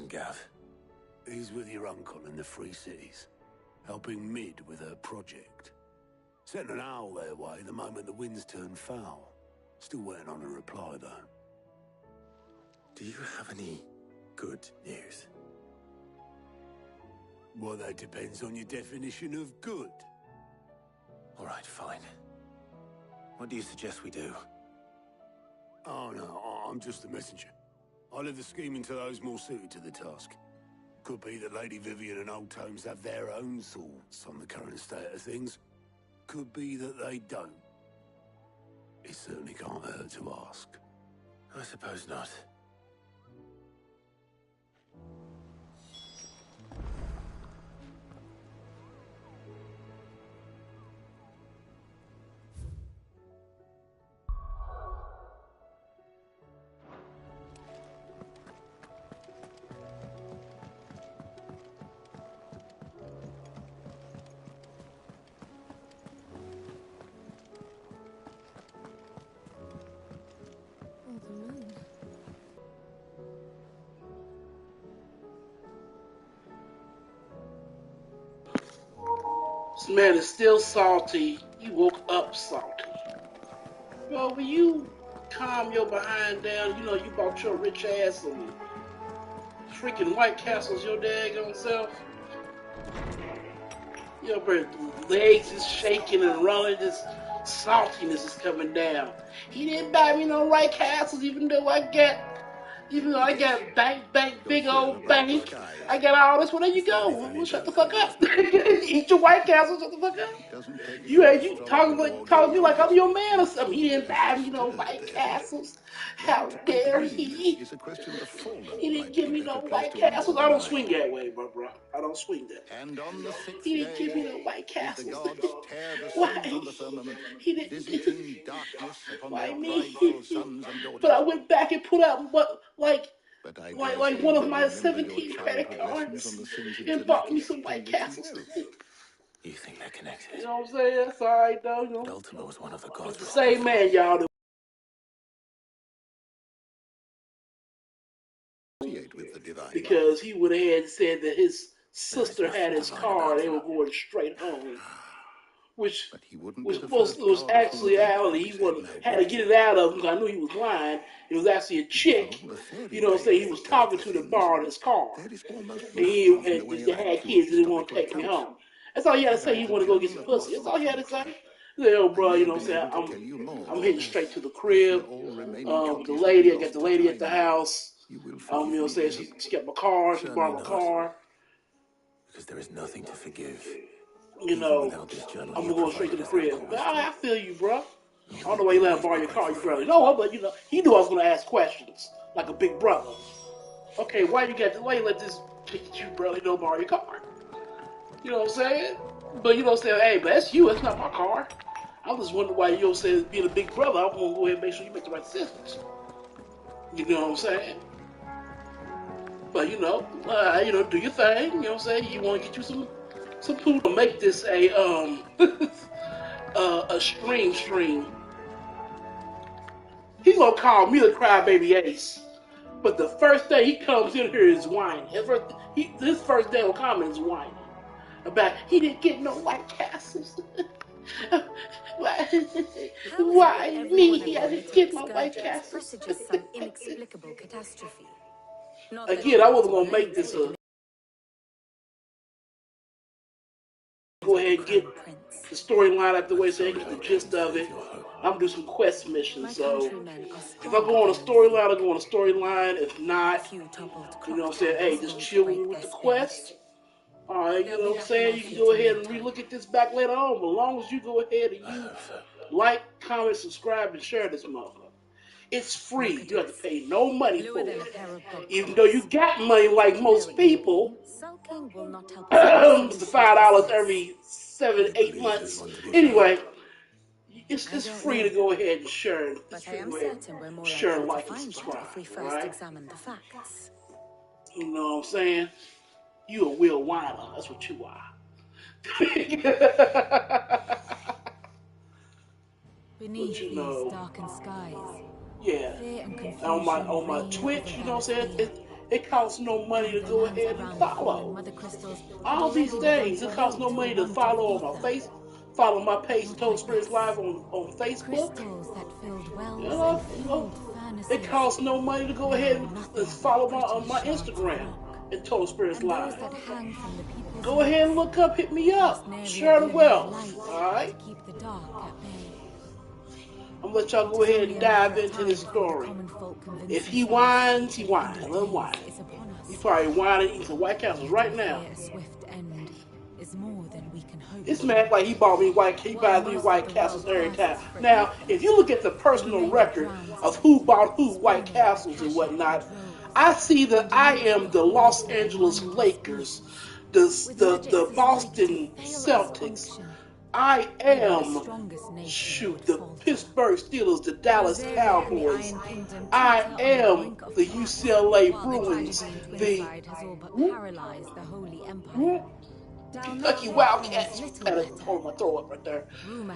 Gav? He's with your uncle in the Free Cities, helping Mid with her project. Sent an owl their way the moment the winds turned foul. Still waiting on a reply, though. Do you have any good news? Well, that depends on your definition of good. All right, fine. What do you suggest we do? Oh, no, I'm just the messenger. I'll leave the scheming to those more suited to the task. Could be that Lady Vivian and Old Tomes have their own thoughts on the current state of things. Could be that they don't. It certainly can't hurt to ask. I suppose not. This man is still salty. He woke up salty. Well, will you calm your behind down? You know, you bought your rich ass some freaking White Castles your daggone self. Your legs is shaking and rolling. This saltiness is coming down. He didn't buy me no White Castles, even though I got bank, big old bank. I got all this. Well, there you go. Well, shut the fuck up. Eat your White Castle. Shut the fuck up. You talking to me like I'm your man or something. He didn't buy me no White Castles. How dare he? He didn't give me no White Castles. I don't swing that way, bro. I don't swing that. He didn't give me no White Castles. Why? He didn't. Why me? But I went back and put out like one of my 17 credit cards and bought me some White Castles. You think they're connected? You know what I'm saying? That's alright though, you know. But Ultima was one of the gods. It's the same man, y'all. Because he would have said that his sister had his car, they were going straight home. Which was actually reality. He had to get it out of him because I knew he was lying. It was actually a chick, you know what I'm saying, he was talking to that borrowed his car. And they had kids and didn't want to take me home. That's all he had to say. He wanted to go get some pussy. That's all he had to say. He said, oh, bro, you know what I'm saying, I'm heading straight to the crib. I got the lady at the house. You know what I'm saying, she got my car, she borrowed my car. Because there is nothing to forgive. You know, I'm gonna go straight to the crib. I feel you, bro. I don't know why you let him borrow your car. You barely know him, but you know, he knew I was gonna ask questions like a big brother. Okay, why you let this kid you barely know borrow your car? You know what I'm saying? But you know what I'm saying? Hey, but that's you. That's not my car. I was just wondering why you know saying being a big brother. I'm gonna go ahead and make sure you make the right decisions. You know what I'm saying? But you know, do your thing. You know what I'm saying? You want to get you some food to make this a a stream. He gonna call me the crybaby ace, but the first day he comes in here is whining. His first day on comment is whining about he didn't get no White Castles. Why me? I didn't get my White Castles. Inexplicable catastrophe. Again, I wasn't gonna make this a. Go ahead and get the storyline out the way so they get the gist of it. I'm gonna do some quest missions, so if I go on a storyline, I'll go on a storyline. If not, you know what I'm saying, hey, just chill with the quest. Alright, you know what I'm saying, you can go ahead and relook at this back later on, but as long as you go ahead and you like, comment, subscribe, and share this motherfucker. It's free. You have to pay no money for it. Even though you got money like most people, it's $5 every 7-8 months. Anyway, it's free to go ahead and share. It's free to go ahead and share, like, and subscribe. Right? You know what I'm saying? You a Will Whiner. That's what you are. Beneath but, you these know, darkened skies. yeah. On my Twitch, you know what I'm saying? It costs no money to go ahead and follow. All these things, it costs no money to follow on my face. Follow my page, Total Spirits Live on Facebook. It costs no money to go ahead and follow my Instagram and Total Spirits Live. Go ahead and look up, hit me up. Share the wealth. Alright? I'm gonna let y'all go ahead and dive into this story. If he whines, he whines. Let him whine. He's probably whining, eating some White Castles right now. This man like he bought me he buys me White Castles every time. Now, if you look at the personal record of who bought who White Castles and whatnot, I see that I am the Los Angeles Lakers, the Boston Celtics. I am, the Pittsburgh Steelers, the Dallas Cowboys. I am the UCLA Bruins, the Kentucky Wildcats. I had to hold my throw up right there. You know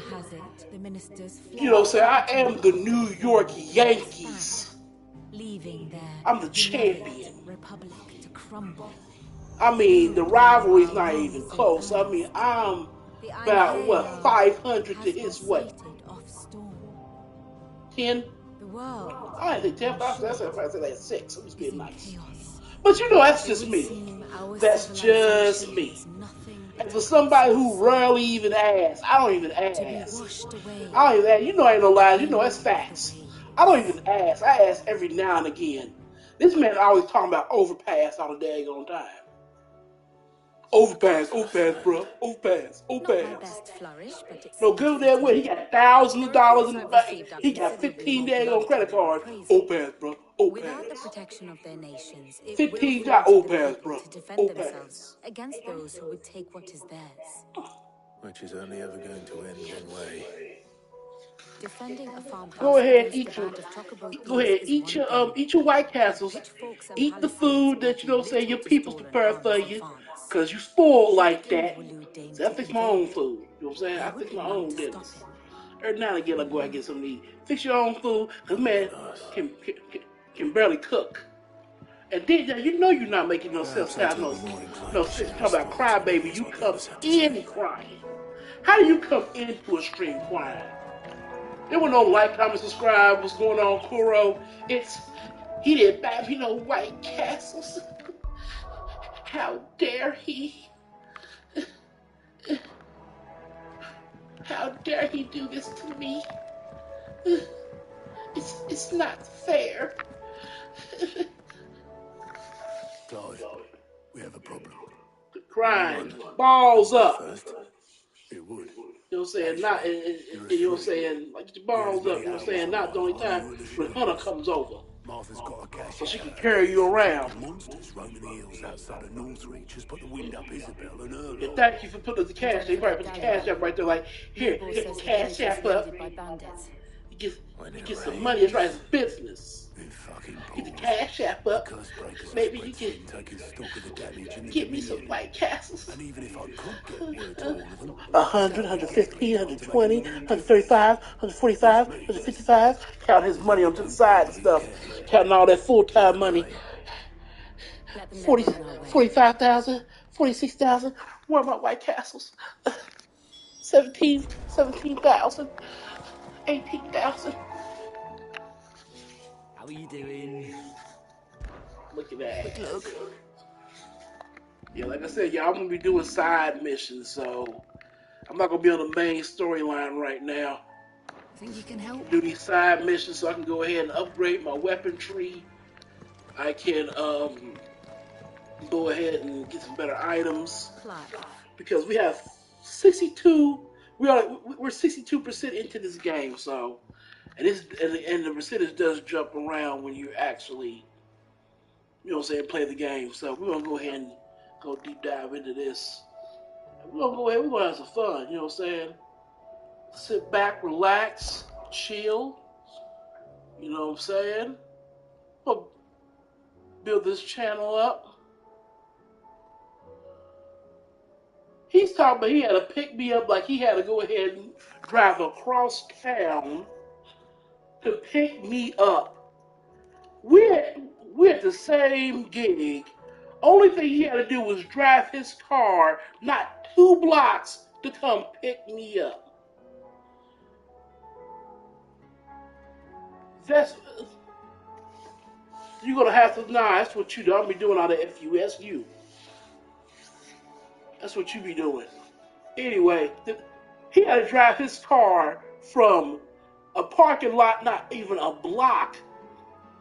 what I'm saying? I am the New York Yankees. I'm the champion. I mean, the rivalry's not even close. I mean, I'm about, 500 to his, 10? I didn't think 10. I said like 6. I'm just being nice. But you know, that's just me. That's just me. And for somebody who rarely even asks, I don't even ask. You know, ain't no lies. You know, that's facts. I don't even ask. I ask every now and again. This man always talking about overpass all the daggone time. Overpass, bro. Overpass. No good that way. He got thousands of dollars in the bank. He got 15 days on credit card. Overpass, bro. Without the protection of their nations, it 15 would overpass, bro. to defend themselves against those who would take what is theirs. Which is only ever going to end one way. Defending a farmhouse. Go ahead, eat your White Castles. Eat the food that your people's prepare for you, cause you spoiled like that. So I fix my own food. You know what I'm saying? I fix my own dinners. Every now and again, I go out and get something to eat. Fix your own food, cause man can barely cook. And then you know you're not making no sense. No sense. Talk about crybaby. You come in crying. How do you come into a stream crying? There were no like, comment, subscribe. What's going on, Kuro? He didn't buy me no White Castles. How dare he? How dare he do this to me? It's not fair. Clive, we have a problem. Crying, balls up. It would. You know what I'm saying? Not, you know what I'm saying? Like, get your balls up. You know what I'm saying? Not the only time when Hunter comes over. Martha's got a cash. So she can carry you around. Monsters roaming the hills outside of Northreach has put the wind up Isabel and her. Yeah, thank you for putting the cash. They probably put the cash up right there. Like, here, get the cash app up. You get some money. It's right. It's business. Get the cash app up. Maybe you can get me some White Castles. And even if I could get 100, 115, 120, 135, 145, 155. Count his money onto the side and stuff. Counting all that full-time money. 45,000, 46,000. Where are my White Castles? 17,000, 18,000. How are you doing? Look at that. Look. Yeah, like I said, y'all, I'm going to be doing side missions, so I'm not going to be on the main storyline right now. Think you can help? Do these side missions so I can go ahead and upgrade my weaponry. I can go ahead and get some better items. Because we have 62, we're 62% into this game, so... And the percentage does jump around when you actually, you know what I'm saying, play the game. So we're going to go ahead and go deep dive into this. We're going to go ahead, we're going to have some fun, you know what I'm saying? Sit back, relax, chill, you know what I'm saying? We'll build this channel up. He's talking about he had to pick me up, like he had to go ahead and drive across town to pick me up. we're at the same gig. Only thing he had to do was drive his car not 2 blocks to come pick me up. That's you're gonna have to. Nah, that's what you do. I'll be doing all the FUSU. That's what you be doing. Anyway, he had to drive his car from a parking lot, not even a block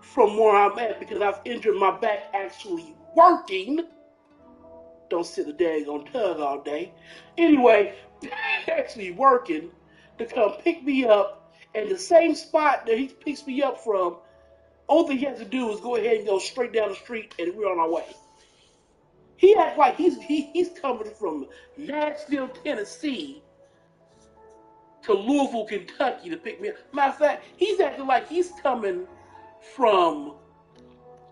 from where I'm at, because I've injured my back actually working. Don't sit the daggone tug all day. Anyway, actually working to come pick me up, and the same spot that he picks me up from, all thing he has to do is go ahead and go straight down the street, and we're on our way. He acts like he's coming from Nashville, Tennessee to Louisville, Kentucky to pick me up. Matter of fact, he's acting like he's coming from,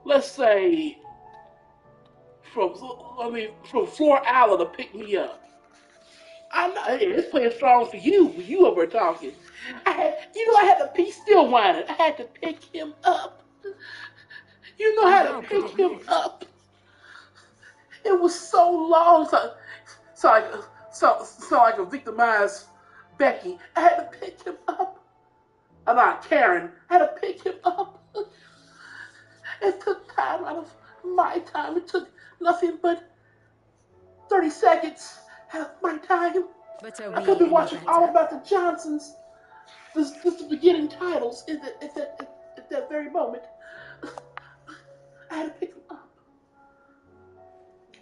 let's say, from Florida Island to pick me up. I'm not. It's playing strong for you when you over talking. I had to pick. Still whining. I had to pick him up. You know how to pick him up. It was so long. So like a victimized Becky. I had to pick him up. I'm not Karen. I had to pick him up. It took time out of my time. It took nothing but 30 seconds out of my time. I could be watching All About the Johnsons. This the beginning titles at that very moment. I had to pick him up.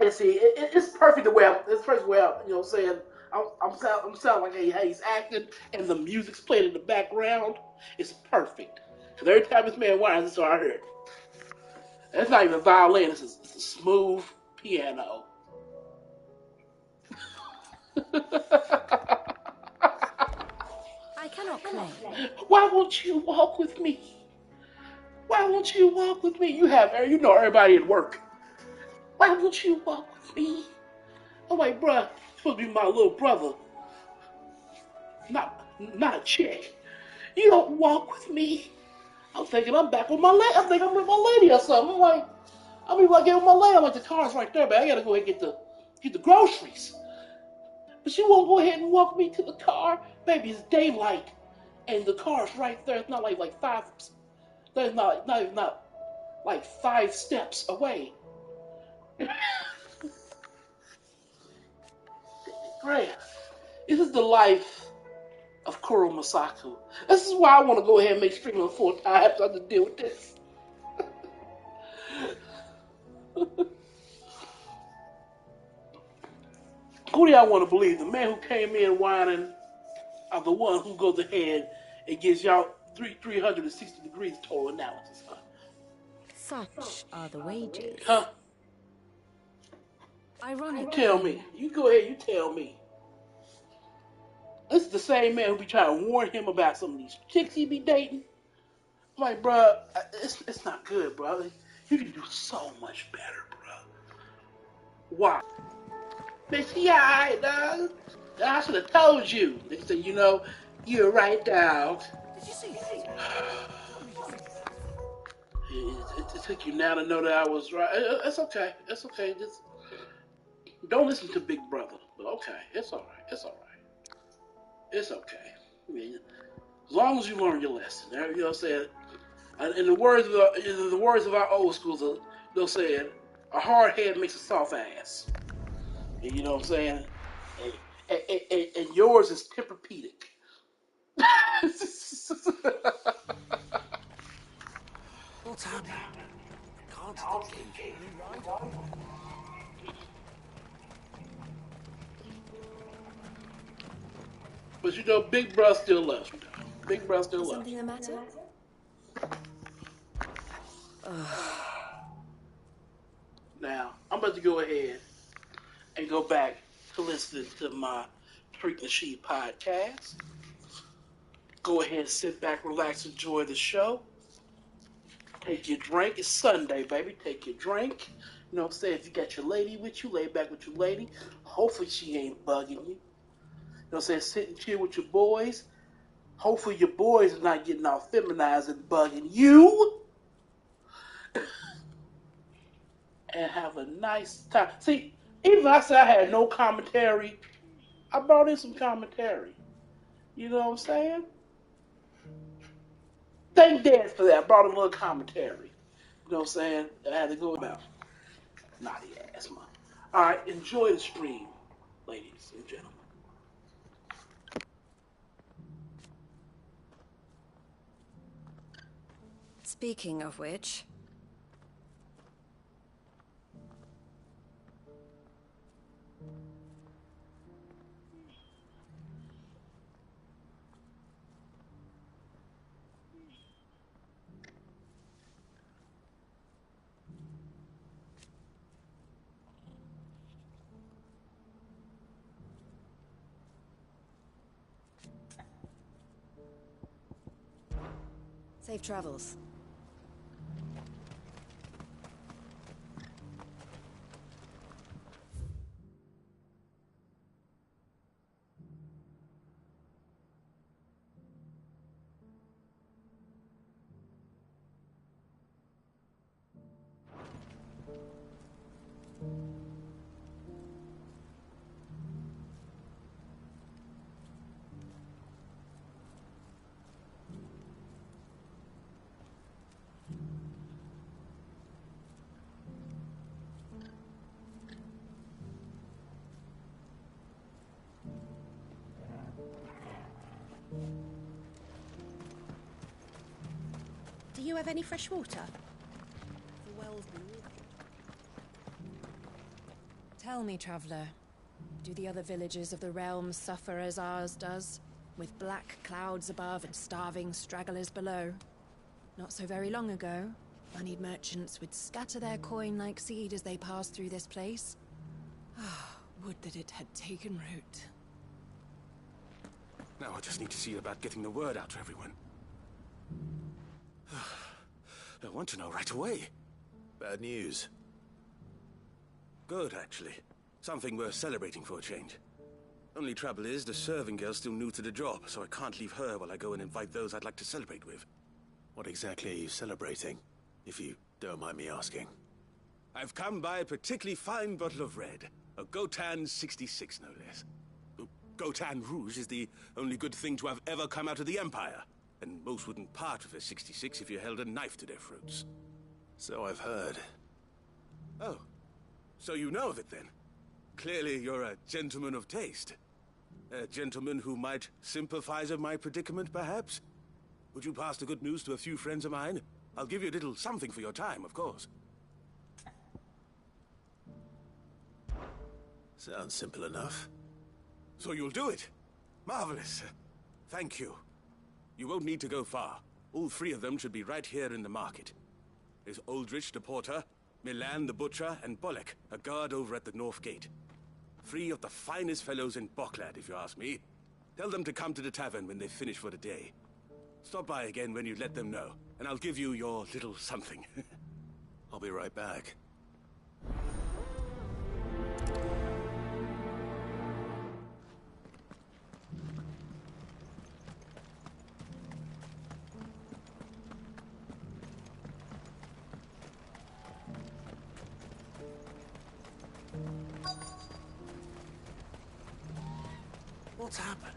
And see, it's perfect the way it's perfect the way saying I'm sounding like hey, he's acting and the music's playing in the background. It's perfect. Because every time this man whines, that's what I heard. That's not even a violin, it's a smooth piano. I cannot claim. Why won't you walk with me? Why won't you walk with me? You know everybody at work. Why won't you walk with me? I'm like, bruh, you're supposed to be my little brother. Not a chick. You don't walk with me. I'm thinking I'm back with my lady. I'm thinking I'm with my lady or something. I'm like, I'll be like, get with my lady. I'm like, the car's right there, but I gotta go ahead and get the groceries. But she won't go ahead and walk me to the car. Baby, it's daylight, and the car's right there. It's not like five. There's not like 5 steps away. Great. This is the life of Kuro Masaku. This is why I want to go ahead and make streaming full time so I have to deal with this. Who do y'all want to believe? The man who came in whining, or the one who goes ahead and gives y'all 360 degrees total analysis? Huh? Such are the wages. Huh? Ironically. You tell me. You go ahead. You tell me. This is the same man who be trying to warn him about some of these chicks he be dating. I'm like, bruh, it's not good, bro. You can do so much better, bro. Why? They say, yeah, dog. I should have told you. They say, you're right, dog. Did you see? It took you now to know that I was right. It's okay. It's okay. Just don't listen to Big Brother. But okay, it's all right. It's all right. It's okay. I mean, as long as you learn your lesson. You know what I'm saying? In the words of our old schools, they'll say, a hard head makes a soft ass. And you know what I'm saying? And yours is Tempur-Pedic. What's happening? Can't escape. But Big Bro still loves me. Big Bro still loves me. Something the matter? Now, I'm about to go ahead and go back to listening to my Freak the Sheep podcast. Go ahead, sit back, relax, enjoy the show. Take your drink. It's Sunday, baby. Take your drink. You know what I'm saying? If you got your lady with you, lay back with your lady. Hopefully she ain't bugging you. You know what I'm saying? Sit and chill with your boys. Hopefully your boys are not getting all feminized and bugging you. and have a nice time. See, even if I said I had no commentary, I brought in some commentary. You know what I'm saying? Thank Dad for that. I brought in a little commentary. You know what I'm saying? I had to go about naughty ass man. All right, enjoy the stream, ladies and gentlemen. Speaking of which... Safe travels. Do you have any fresh water? The well's been... Tell me, traveler, do the other villages of the realm suffer as ours does? With black clouds above and starving stragglers below? Not so very long ago, moneyed merchants would scatter their coin like seed as they passed through this place. Ah, would that it had taken root. Now I just need to see about getting the word out to everyone. I want to know right away. Bad news. Good, actually. Something worth celebrating for a change. Only trouble is, the serving girl's still new to the job, so I can't leave her while I go and invite those I'd like to celebrate with. What exactly are you celebrating, if you don't mind me asking? I've come by a particularly fine bottle of red. A Gotan 66, no less. Gotan Rouge is the only good thing to have ever come out of the Empire. And most wouldn't part with a 66 if you held a knife to their throats. So I've heard. Oh, so you know of it then? Clearly you're a gentleman of taste. A gentleman who might sympathize with my predicament, perhaps? Would you pass the good news to a few friends of mine? I'll give you a little something for your time, of course. Sounds simple enough. So you'll do it? Marvelous. Thank you. You won't need to go far. All three of them should be right here in the market. There's Aldrich the porter, Milan the butcher, and Bolek, a guard over at the north gate. Three of the finest fellows in Boklad, if you ask me. Tell them to come to the tavern when they've finished for the day. Stop by again when you let them know, and I'll give you your little something. I'll be right back. What's happened?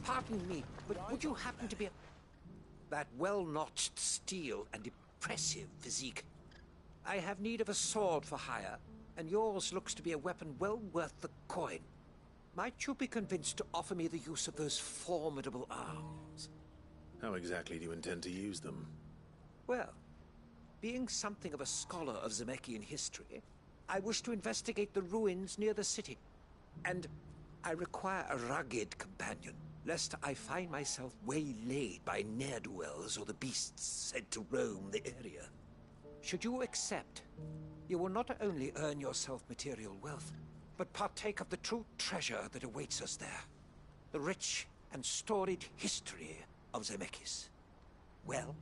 Pardon me, but would you happen to be that well-notched steel and impressive physique? I have need of a sword for hire, and yours looks to be a weapon well worth the coin. Might you be convinced to offer me the use of those formidable arms? How exactly do you intend to use them? Well, being something of a scholar of Zemeckis history, I wish to investigate the ruins near the city, and I require a rugged companion, lest I find myself waylaid by ne'er-do-wells or the beasts said to roam the area. Should you accept, you will not only earn yourself material wealth, but partake of the true treasure that awaits us there. The rich and storied history of Zemeckis. Well,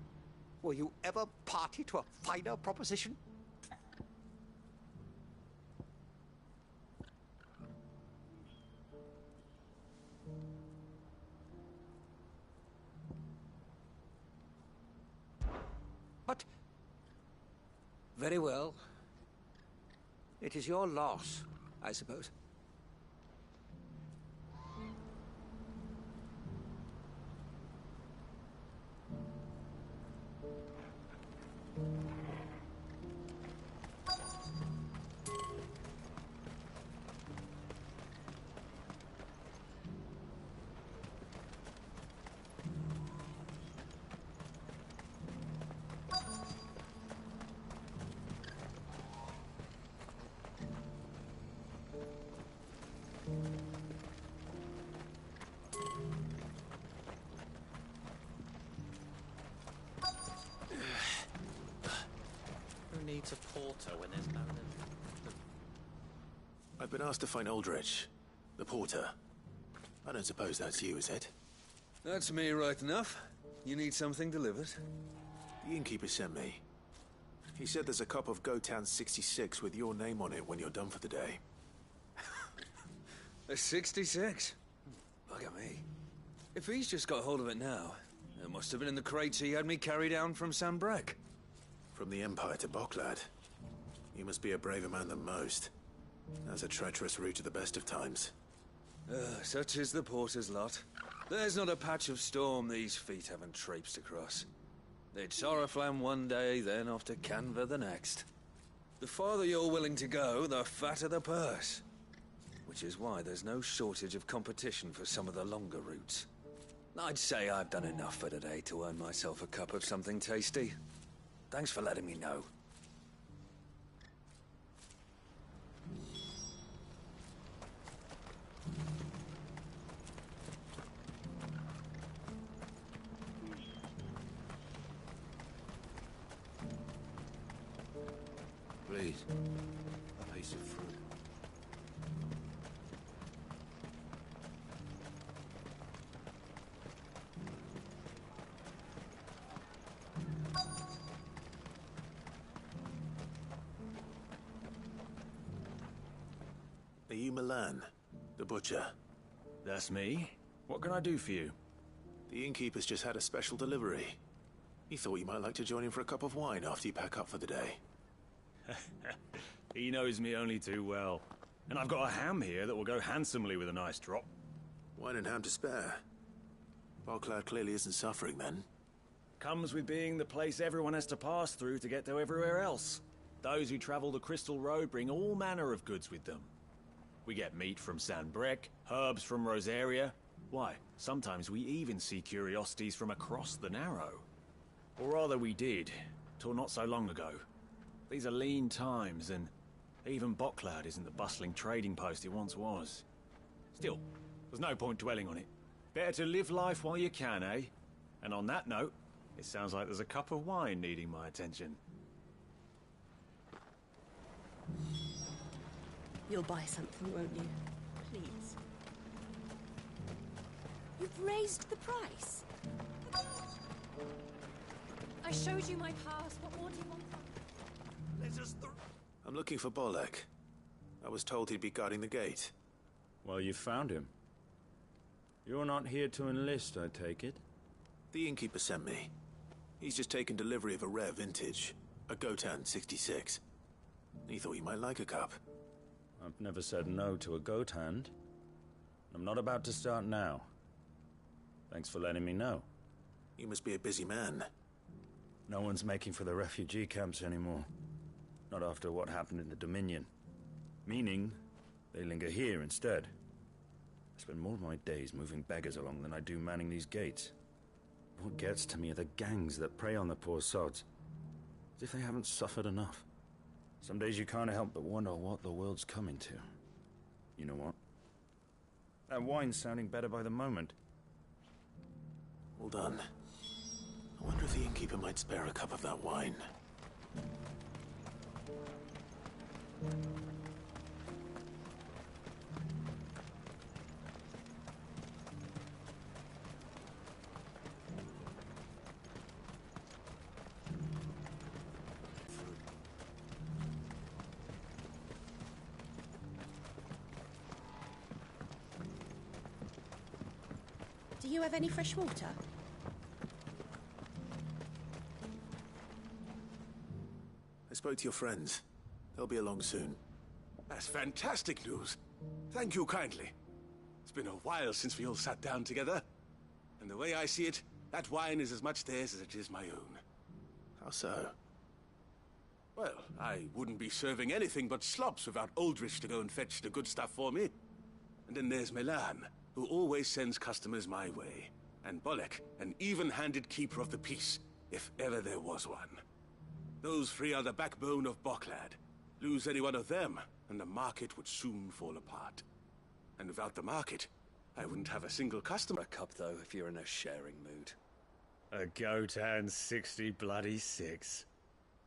were you ever party to a finer proposition? But... very well. It is your loss, I suppose. To porter when there's no... I've been asked to find Aldrich, the porter. I don't suppose that's you, is it? That's me right enough. You need something delivered? The innkeeper sent me. He said there's a cup of Gotan 66 with your name on it when you're done for the day. A 66? Look at me. If he's just got hold of it now, it must have been in the crates he had me carry down from Sanbrek. From the Empire to Boklad. You must be a braver man than most. That's a treacherous route to the best of times. Such is the porter's lot. There's not a patch of storm these feet haven't traipsed across. It's Oriflamme one day, then off to Canva the next. The farther you're willing to go, the fatter the purse. Which is why there's no shortage of competition for some of the longer routes. I'd say I've done enough for today to earn myself a cup of something tasty. Thanks for letting me know. Please, a piece of fruit. Are you Milan, the butcher? That's me. What can I do for you? The innkeeper's just had a special delivery. He thought you might like to join him for a cup of wine after you pack up for the day. He knows me only too well. And I've got a ham here that will go handsomely with a nice drop. Wine and ham to spare. Boklad clearly isn't suffering then. Comes with being the place everyone has to pass through to get to everywhere else. Those who travel the Crystal Road bring all manner of goods with them. We get meat from Sanbrek, herbs from Rosaria. Why, sometimes we even see curiosities from across the Narrow. Or rather we did, till not so long ago. These are lean times, and even Boklad isn't the bustling trading post it once was. Still, there's no point dwelling on it. Better to live life while you can, eh? And on that note, it sounds like there's a cup of wine needing my attention. You'll buy something, won't you? Please. You've raised the price. I showed you my pass. What more do you want from me? Let us through. I'm looking for Bolek. I was told he'd be guarding the gate. Well, you found him. You're not here to enlist, I take it? The innkeeper sent me. He's just taken delivery of a rare vintage, a Gotan 66. He thought you might like a cup. I've never said no to a goat hand. I'm not about to start now. Thanks for letting me know. You must be a busy man. No one's making for the refugee camps anymore. Not after what happened in the Dominion. Meaning, they linger here instead. I spend more of my days moving beggars along than I do manning these gates. What gets to me are the gangs that prey on the poor sods. As if they haven't suffered enough. Some days you can't help but wonder what the world's coming to. You know what? That wine's sounding better by the moment. Well done. I wonder if the innkeeper might spare a cup of that wine. Do you have any fresh water? I spoke to your friends. They'll be along soon. That's fantastic news. Thank you kindly. It's been a while since we all sat down together. And the way I see it, that wine is as much theirs as it is my own. How so? Well, I wouldn't be serving anything but slops without Aldrich to go and fetch the good stuff for me. And then there's Milan, who always sends customers my way. And Bolek, an even-handed keeper of the peace, if ever there was one. Those three are the backbone of Boklad. Lose any one of them, and the market would soon fall apart. And without the market, I wouldn't have a single customer. A cup, though, if you're in a sharing mood. A Gotan 60 bloody 6.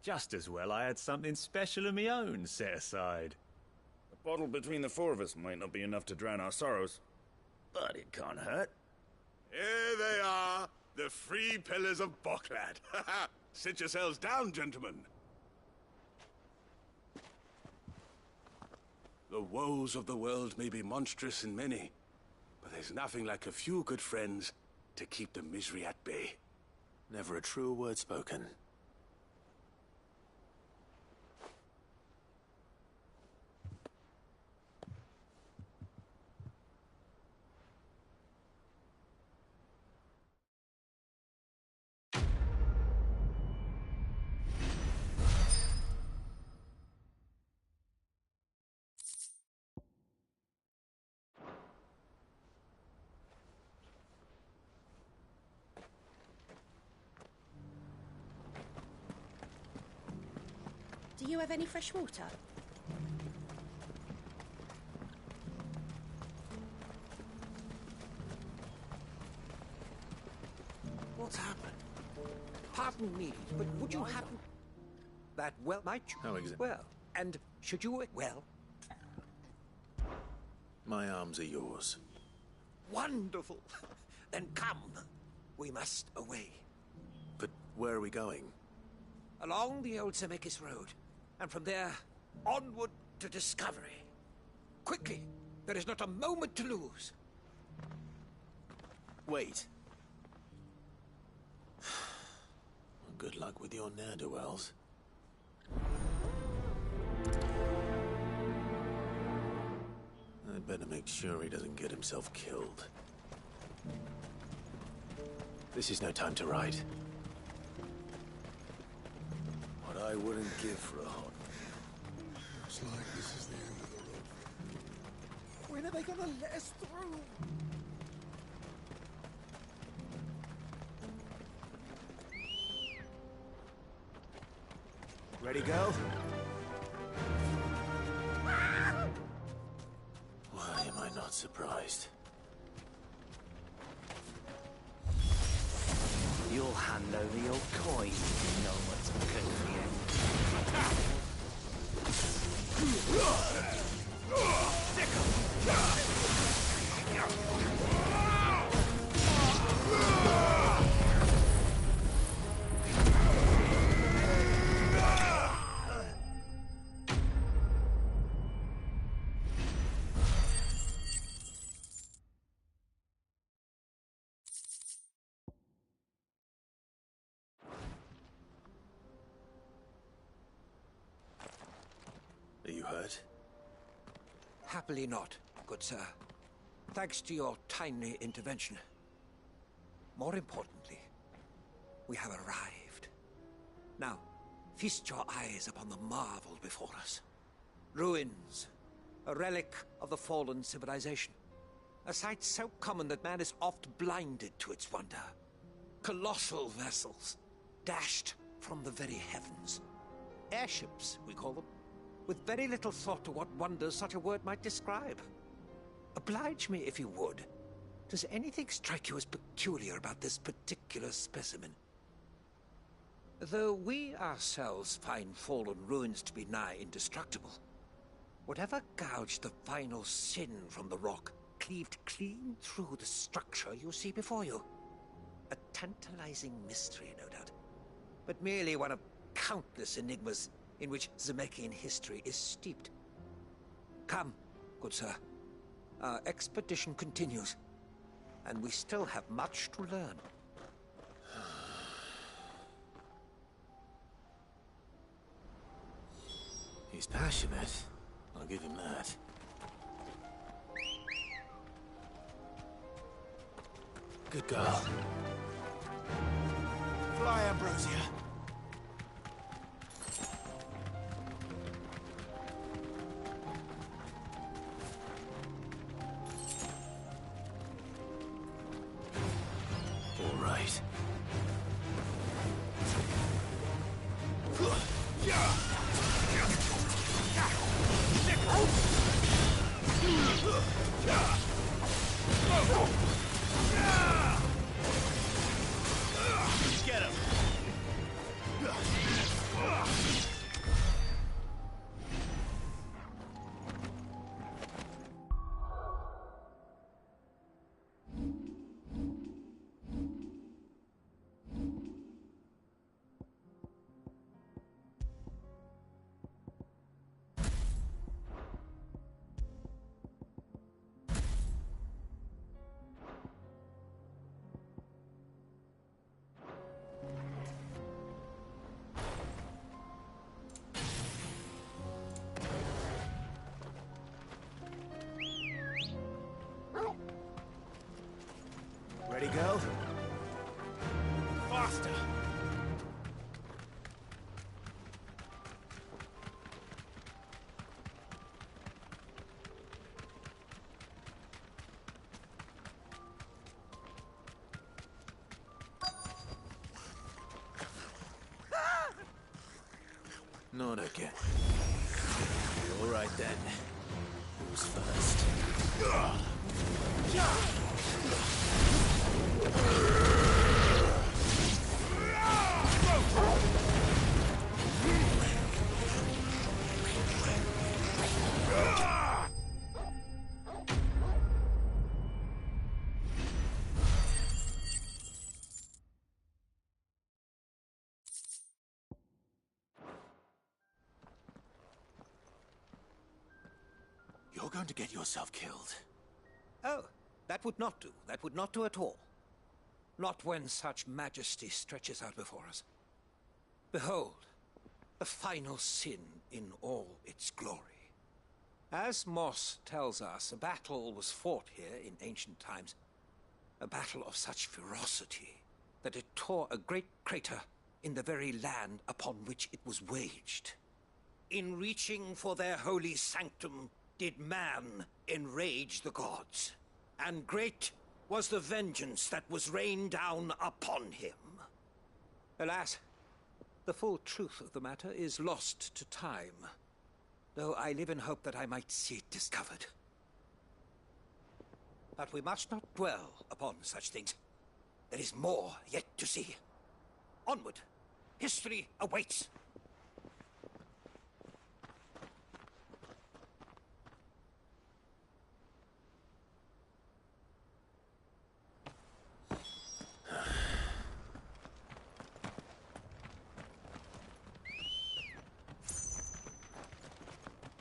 Just as well I had something special of my own set aside. A bottle between the four of us might not be enough to drown our sorrows, but it can't hurt. Here they are, the three pillars of Boklad. Sit yourselves down, gentlemen. The woes of the world may be monstrous in many, but there's nothing like a few good friends to keep the misery at bay. Never a truer word spoken. Do you have any fresh water? What's happened? Pardon me, but would you happen... That well, might you? How exactly? Well, and should you... Well... My arms are yours. Wonderful. Then come. We must away. But where are we going? Along the old Zemeckis Road. And from there, onward to discovery. Quickly! There is not a moment to lose. Wait. Good luck with your ne'er-do-wells. I'd better make sure he doesn't get himself killed. This is no time to ride. What I wouldn't give for a hot... Looks like this is the end of the road. When are they gonna let us through? Ready, go? Why am I not surprised? You'll hand over your coin if you know what's good for you. Are you hurt? Happily not, good sir. Thanks to your timely intervention. More importantly, we have arrived. Now, feast your eyes upon the marvel before us. Ruins, a relic of the fallen civilization. A sight so common that man is oft blinded to its wonder. Colossal vessels, dashed from the very heavens. Airships, we call them, with very little thought to what wonders such a word might describe. Oblige me, if you would. Does anything strike you as peculiar about this particular specimen? Though we ourselves find fallen ruins to be nigh indestructible, whatever gouged the final sin from the rock cleaved clean through the structure you see before you. A tantalizing mystery, no doubt, but merely one of countless enigmas in which Zemeckis history is steeped. Come, good sir. Our expedition continues, and we still have much to learn. He's passionate. I'll give him that. Good girl. Fly, Ambrosia. All right. Get him! Ready, go? Faster! Not again. All right then. Who's first? You're going to get yourself killed. Oh, that would not do. That would not do at all. Not when such majesty stretches out before us. Behold, the final sin in all its glory. As Moss tells us, a battle was fought here in ancient times. A battle of such ferocity that it tore a great crater in the very land upon which it was waged. In reaching for their holy sanctum, did man enrage the gods, and great was the vengeance that was rained down upon him. Alas, the full truth of the matter is lost to time, though I live in hope that I might see it discovered. But we must not dwell upon such things. There is more yet to see. Onward! History awaits!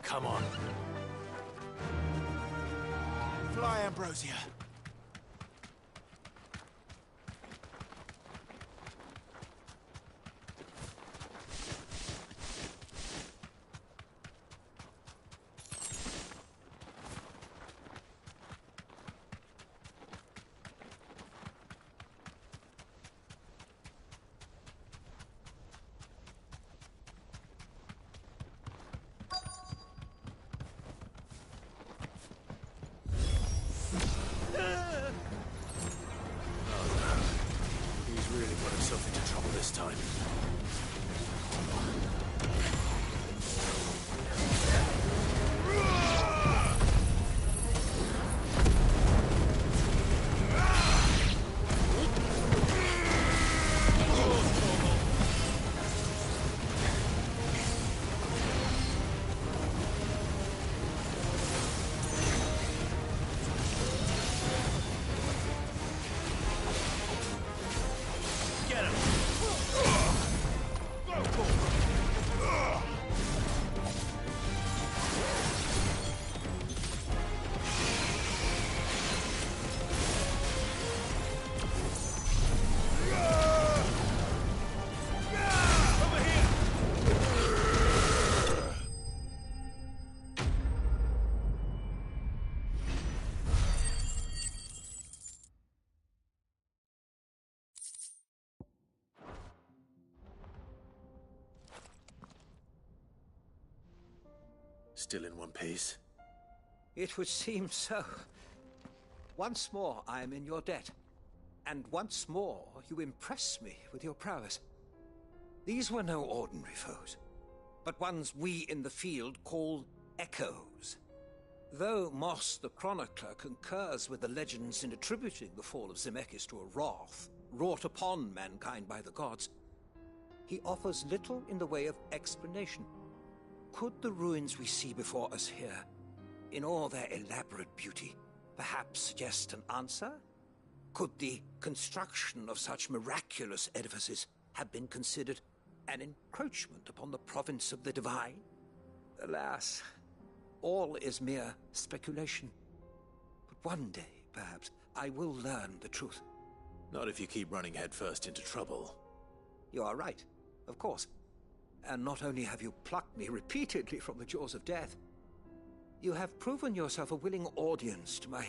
Come on. Fly, Ambrosia. Still in one piece? It would seem so. Once more I am in your debt. And once more you impress me with your prowess. These were no ordinary foes, but ones we in the field call echoes. Though Moss the Chronicler concurs with the legends in attributing the fall of Zemeckis to a wrath wrought upon mankind by the gods, he offers little in the way of explanation. Could the ruins we see before us here, in all their elaborate beauty, perhaps suggest an answer? Could the construction of such miraculous edifices have been considered an encroachment upon the province of the divine? Alas, all is mere speculation. But one day, perhaps, I will learn the truth. Not if you keep running headfirst into trouble. You are right, of course. And not only have you plucked me repeatedly from the jaws of death, you have proven yourself a willing audience to my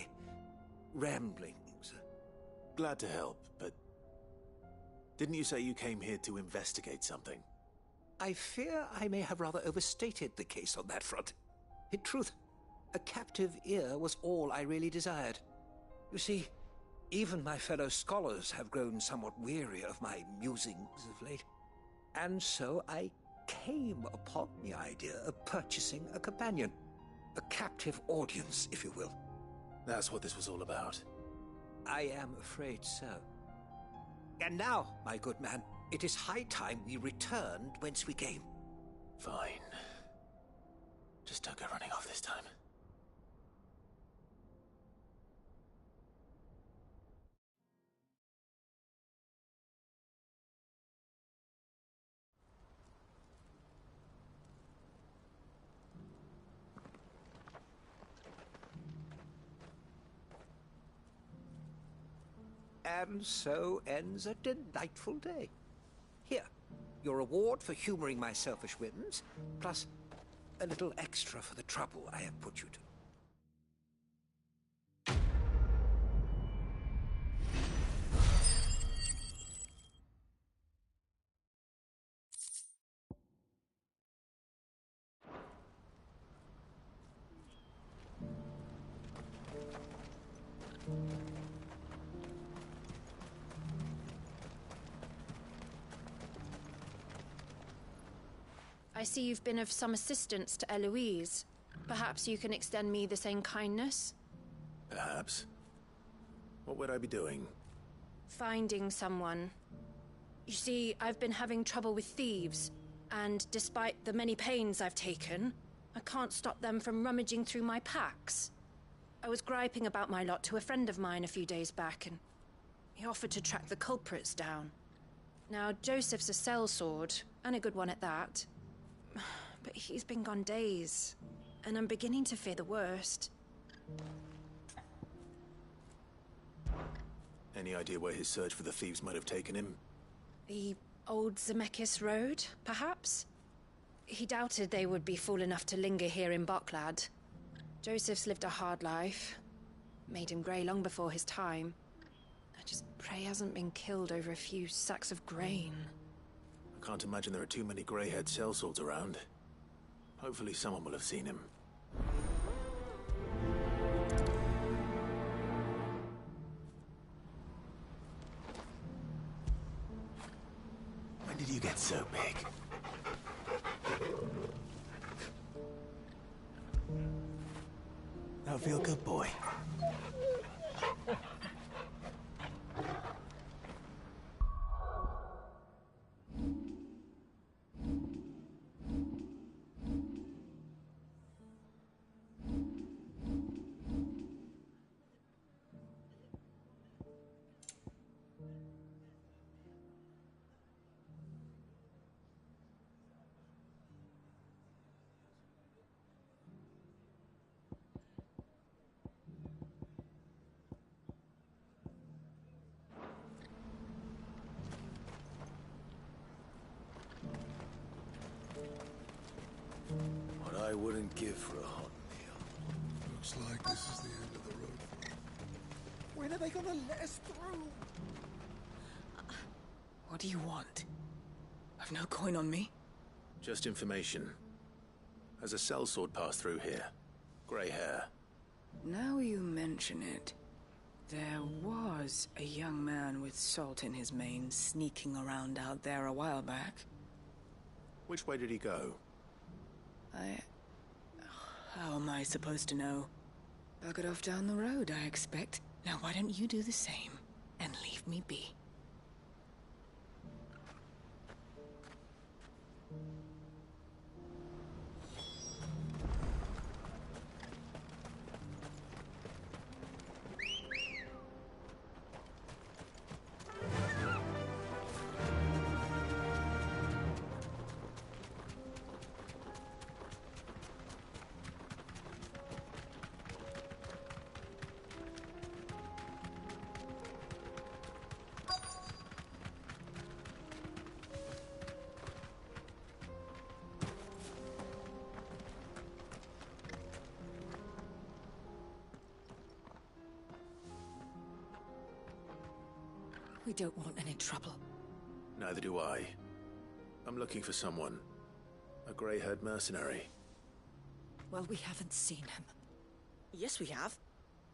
ramblings. Glad to help, but didn't you say you came here to investigate something? I fear I may have rather overstated the case on that front. In truth, a captive ear was all I really desired. You see, even my fellow scholars have grown somewhat weary of my musings of late. And so I came upon the idea of purchasing a companion. A captive audience, if you will. That's what this was all about. I am afraid so. And now, my good man, it is high time we returned whence we came. Fine. Just don't go running off this time. And so ends a delightful day. Here, your reward for humoring my selfish whims, plus a little extra for the trouble I have put you to. I see you've been of some assistance to Eloise. Perhaps you can extend me the same kindness? Perhaps. What would I be doing? Finding someone. You see, I've been having trouble with thieves, and despite the many pains I've taken, I can't stop them from rummaging through my packs. I was griping about my lot to a friend of mine a few days back, and he offered to track the culprits down. Now, Joseph's a sellsword, and a good one at that. But he's been gone days, and I'm beginning to fear the worst. Any idea where his search for the thieves might have taken him? The old Zemeckis Road, perhaps? He doubted they would be fool enough to linger here in Boklad. Joseph's lived a hard life. Made him grey long before his time. I just pray he hasn't been killed over a few sacks of grain. I can't imagine there are too many grey-haired sellswords around. Hopefully someone will have seen him. When did you get so big? Now feel good, boy. I wouldn't give for a hot meal. Looks like this is the end of the road. When are they gonna let us through? What do you want? I've no coin on me. Just information. Has a sellsword passed through here? Grey hair. Now you mention it, there was a young man with salt in his mane sneaking around out there a while back. Which way did he go? How am I supposed to know? Buggered off down the road, I expect. Now why don't you do the same and leave me be? We don't want any trouble. Neither do I. I'm looking for someone. A grey-haired mercenary. Well, we haven't seen him. Yes, we have.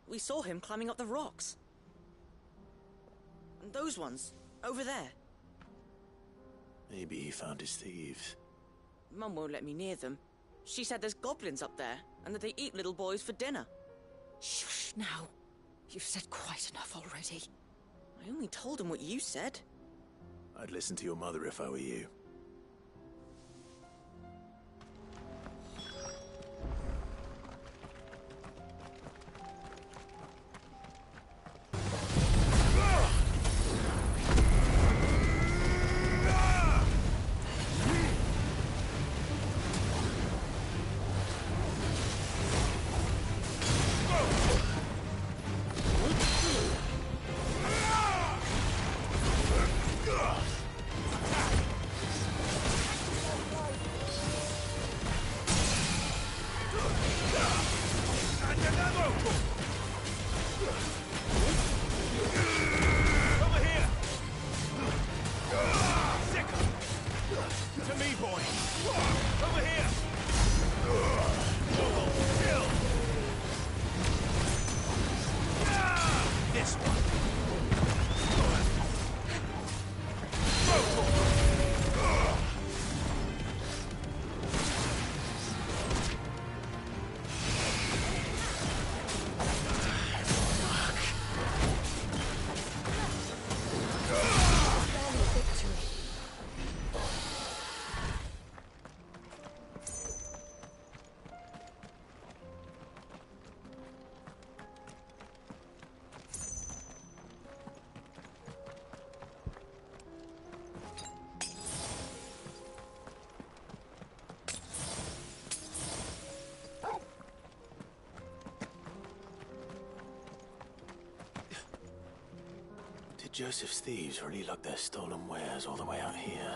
We saw him climbing up the rocks. And those ones, over there. Maybe he found his thieves. Mum won't let me near them. She said there's goblins up there, and that they eat little boys for dinner. Shush, now. You've said quite enough already. I only told him what you said. I'd listen to your mother if I were you. Did Joseph's thieves really lug their stolen wares all the way out here?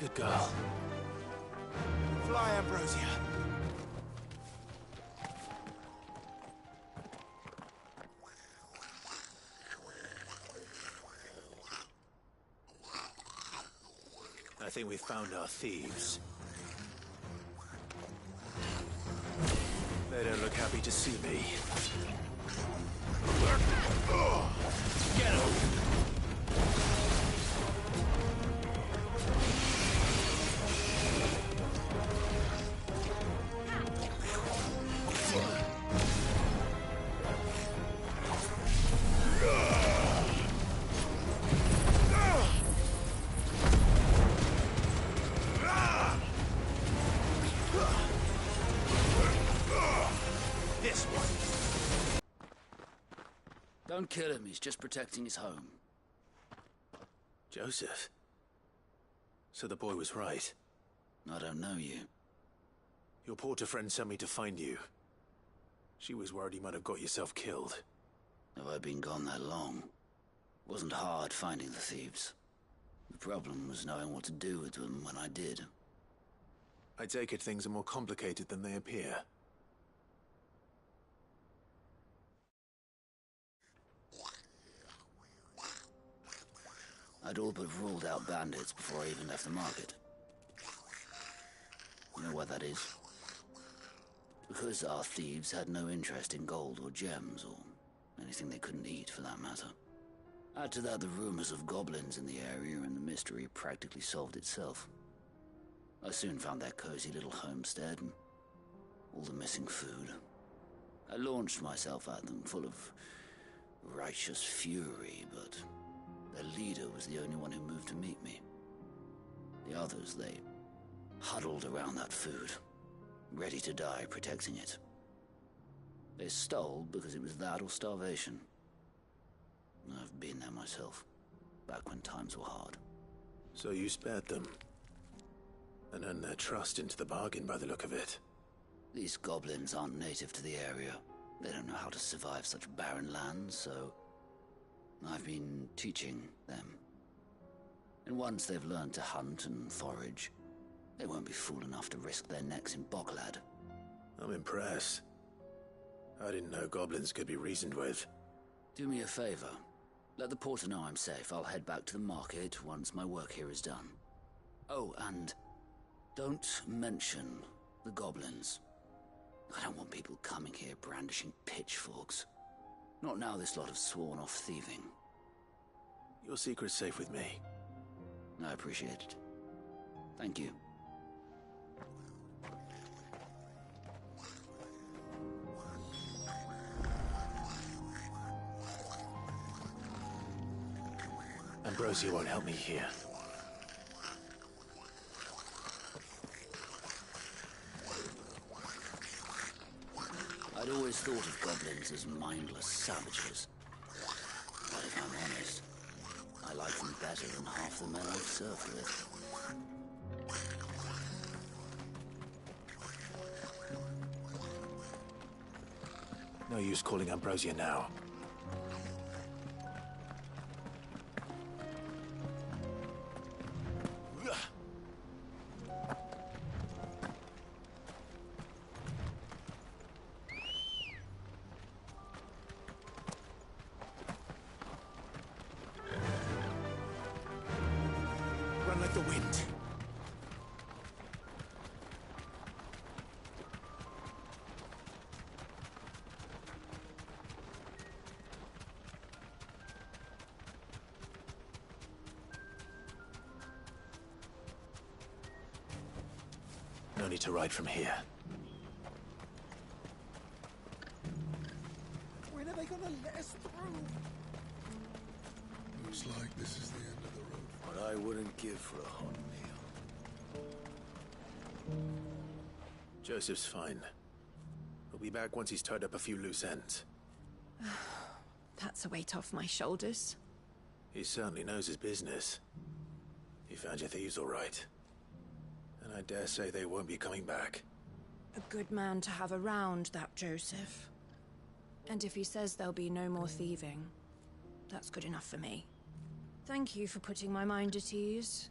Good girl. Fly, Ambrosia. I think we found our thieves. They don't look happy to see me. Get him! Don't kill him, he's just protecting his home. Joseph? So the boy was right. I don't know you. Your porter friend sent me to find you. She was worried you might have got yourself killed. Have I been gone that long? Wasn't hard finding the thieves. The problem was knowing what to do with them when I did. I take it things are more complicated than they appear. I'd all but ruled out bandits before I even left the market. You know why that is? Because our thieves had no interest in gold or gems, or anything they couldn't eat for that matter. Add to that the rumors of goblins in the area, and the mystery practically solved itself. I soon found their cozy little homestead, and all the missing food. I launched myself at them, full of righteous fury, but their leader was the only one who moved to meet me. The others, they huddled around that food, ready to die protecting it. They stole because it was that or starvation. I've been there myself, back when times were hard. So you spared them, and earned their trust into the bargain by the look of it. These goblins aren't native to the area. They don't know how to survive such barren lands, so I've been teaching them. And once they've learned to hunt and forage, they won't be fool enough to risk their necks in Bocklad. I'm impressed. I didn't know goblins could be reasoned with. Do me a favor. Let the porter know I'm safe. I'll head back to the market once my work here is done. Oh, and don't mention the goblins. I don't want people coming here brandishing pitchforks. Not now this lot have sworn off thieving. Your secret's safe with me. I appreciate it. Thank you. Ambrosia won't help me here. I'd always thought of goblins as mindless savages. But if I'm honest, I like them better than half the men I've served with. No use calling Ambrosia now. Run like the wind. No need to ride from here. When are they gonna let us through? Looks like this is the end of the road. What I wouldn't give for a hot meal. Joseph's fine. He'll be back once he's tied up a few loose ends. That's a weight off my shoulders. He certainly knows his business. He found your thieves all right. And I dare say they won't be coming back. A good man to have around, that Joseph. And if he says there'll be no more thieving, that's good enough for me. Thank you for putting my mind at ease.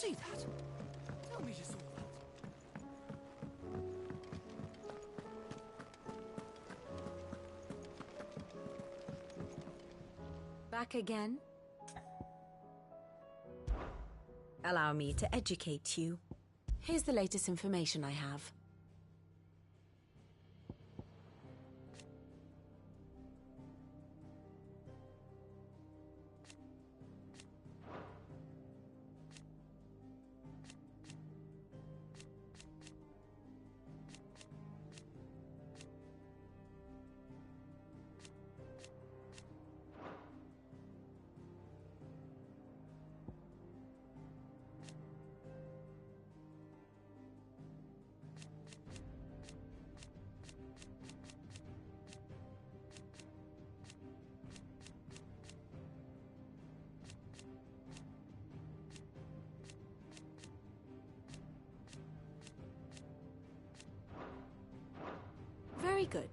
see that? Tell me you saw that. Back again? Allow me to educate you. Here's the latest information I have. Very good.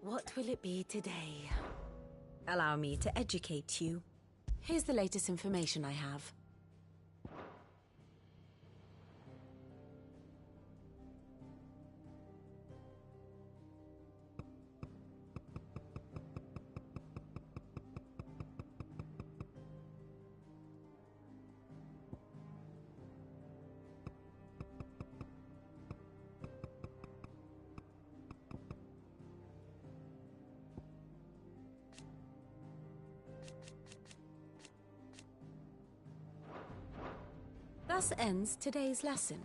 What will it be today? Allow me to educate you. Here's the latest information I have. Thus ends today's lesson.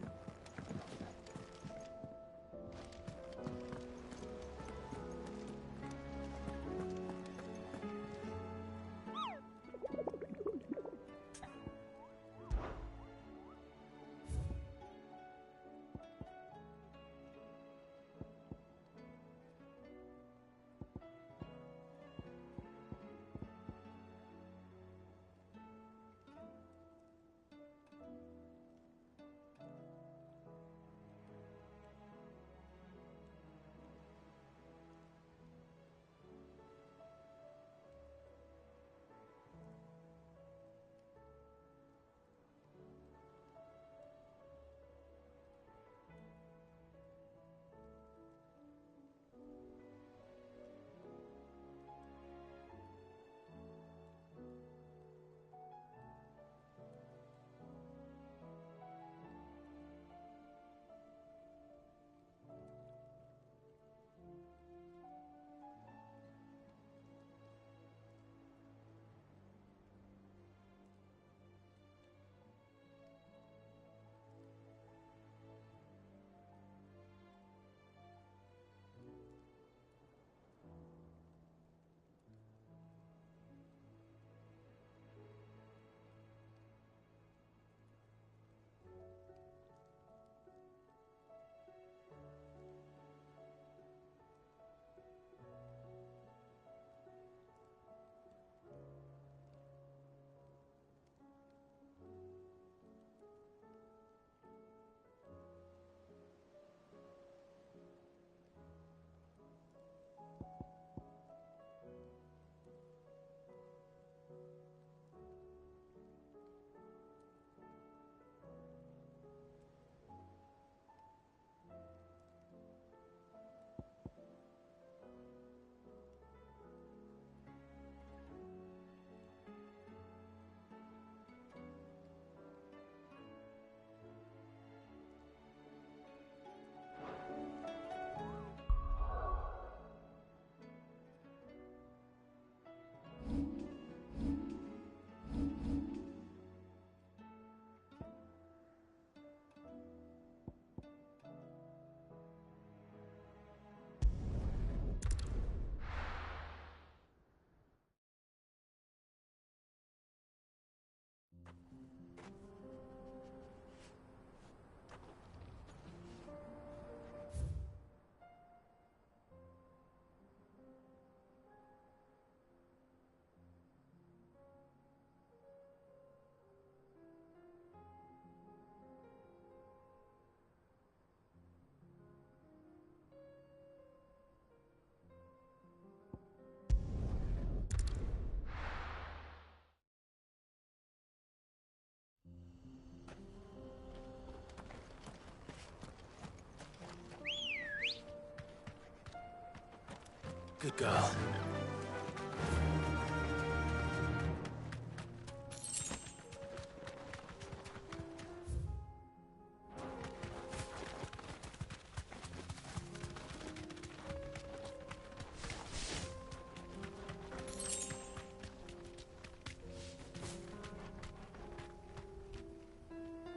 Good girl.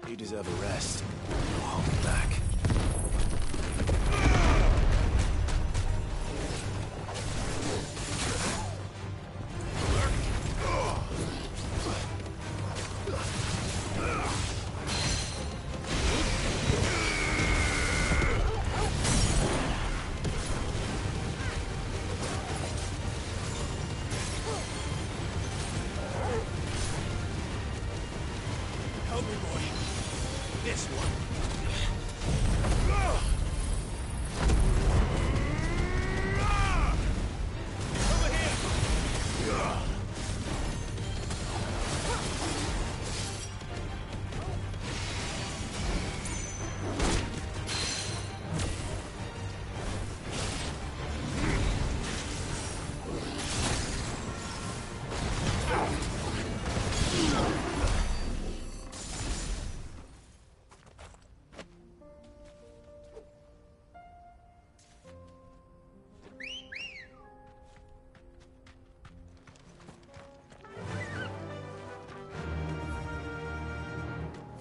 You deserve a rest. No holding back. Help me, boy. This one. Over here.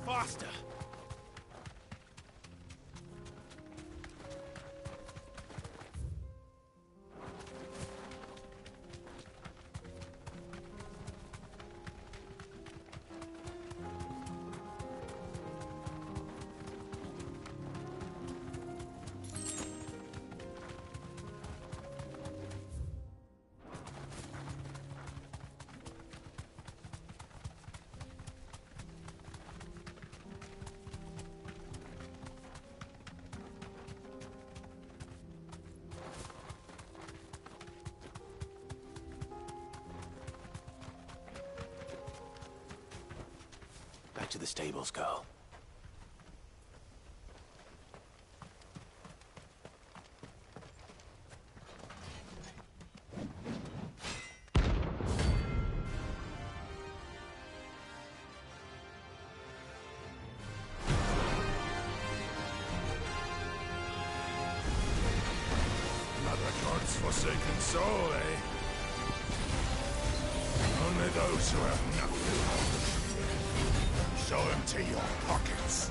Faster! Back to the stables, girl. Another god's forsaken soul, eh? Only those who have nothing. Show empty your pockets.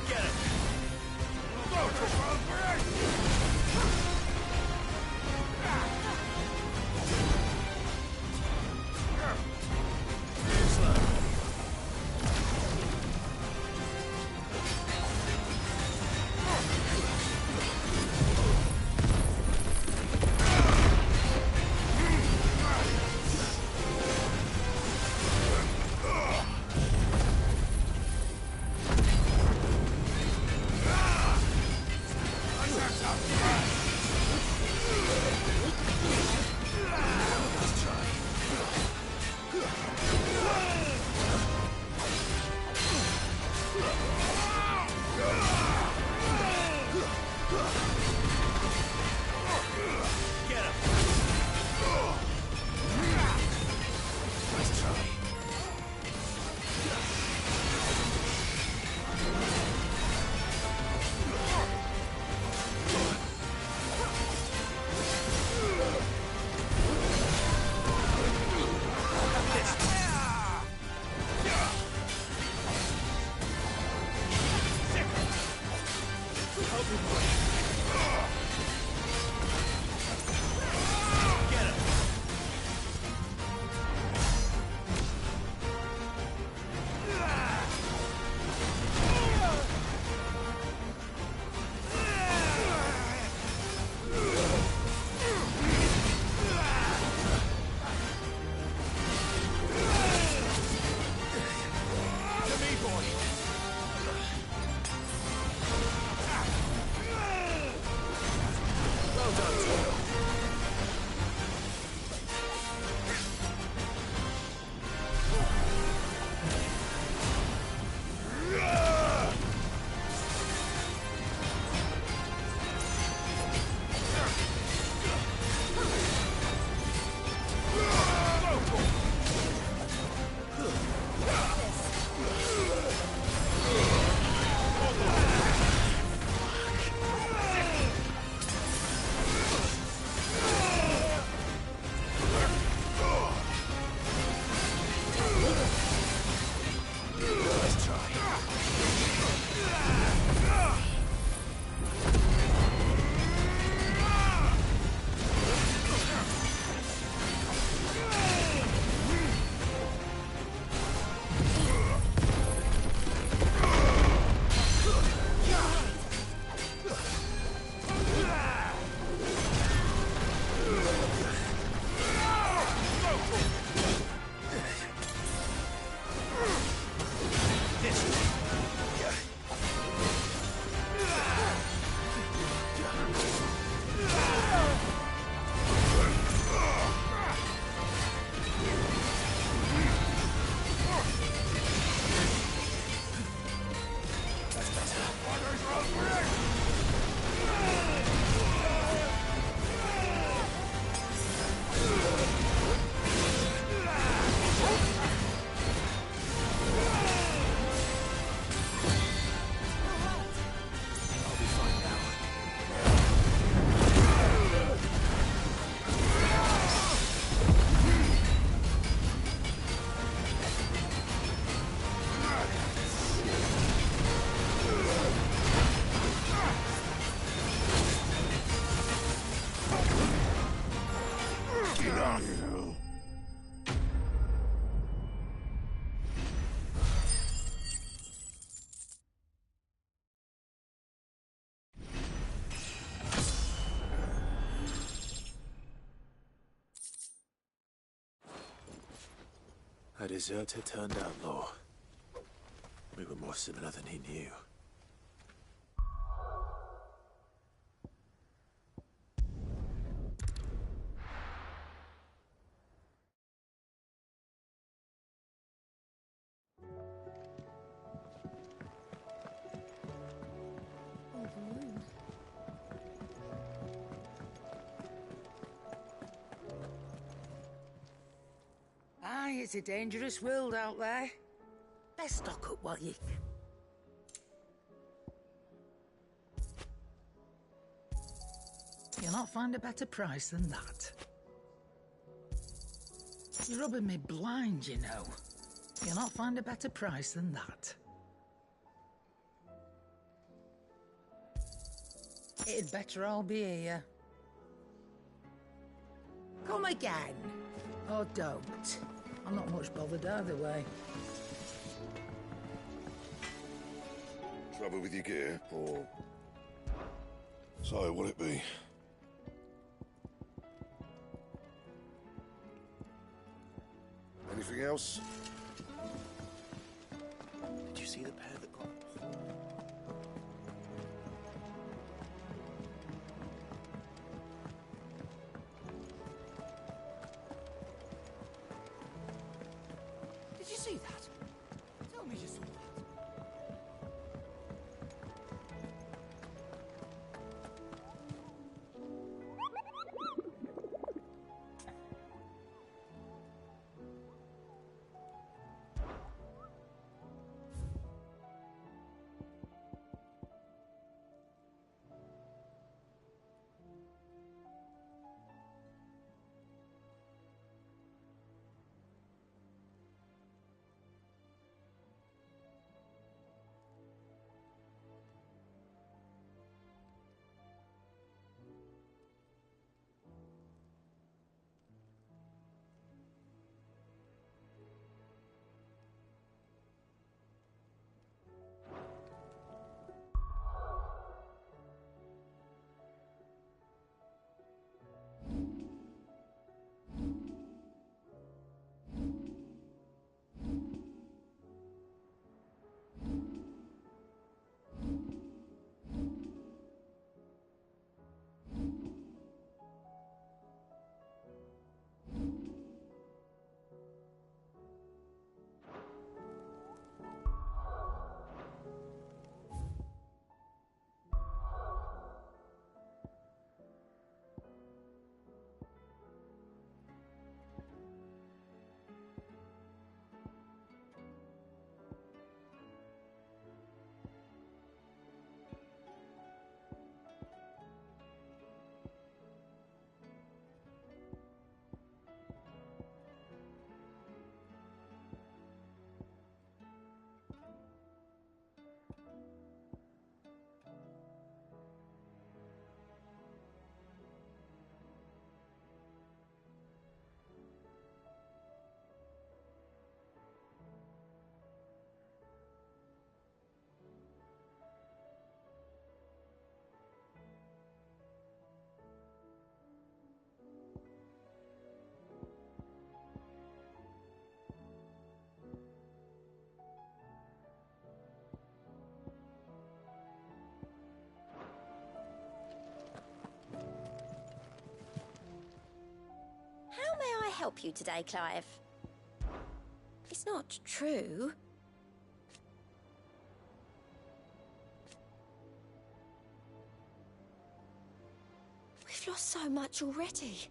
Get him! Go to Valkyrie! A deserter turned outlaw. We were more similar than he knew. Aye, it's a dangerous world out there. Best stock up while you can. You'll not find a better price than that. You're rubbing me blind, you know. You'll not find a better price than that. It'd better all be here. Come again. Or don't. I'm not much bothered either way. Trouble with your gear, or... So, what'll it be? Anything else? Did you see the pair that got... Did you see that? Tell me you saw that. How may I help you today, Clive? It's not true. We've lost so much already.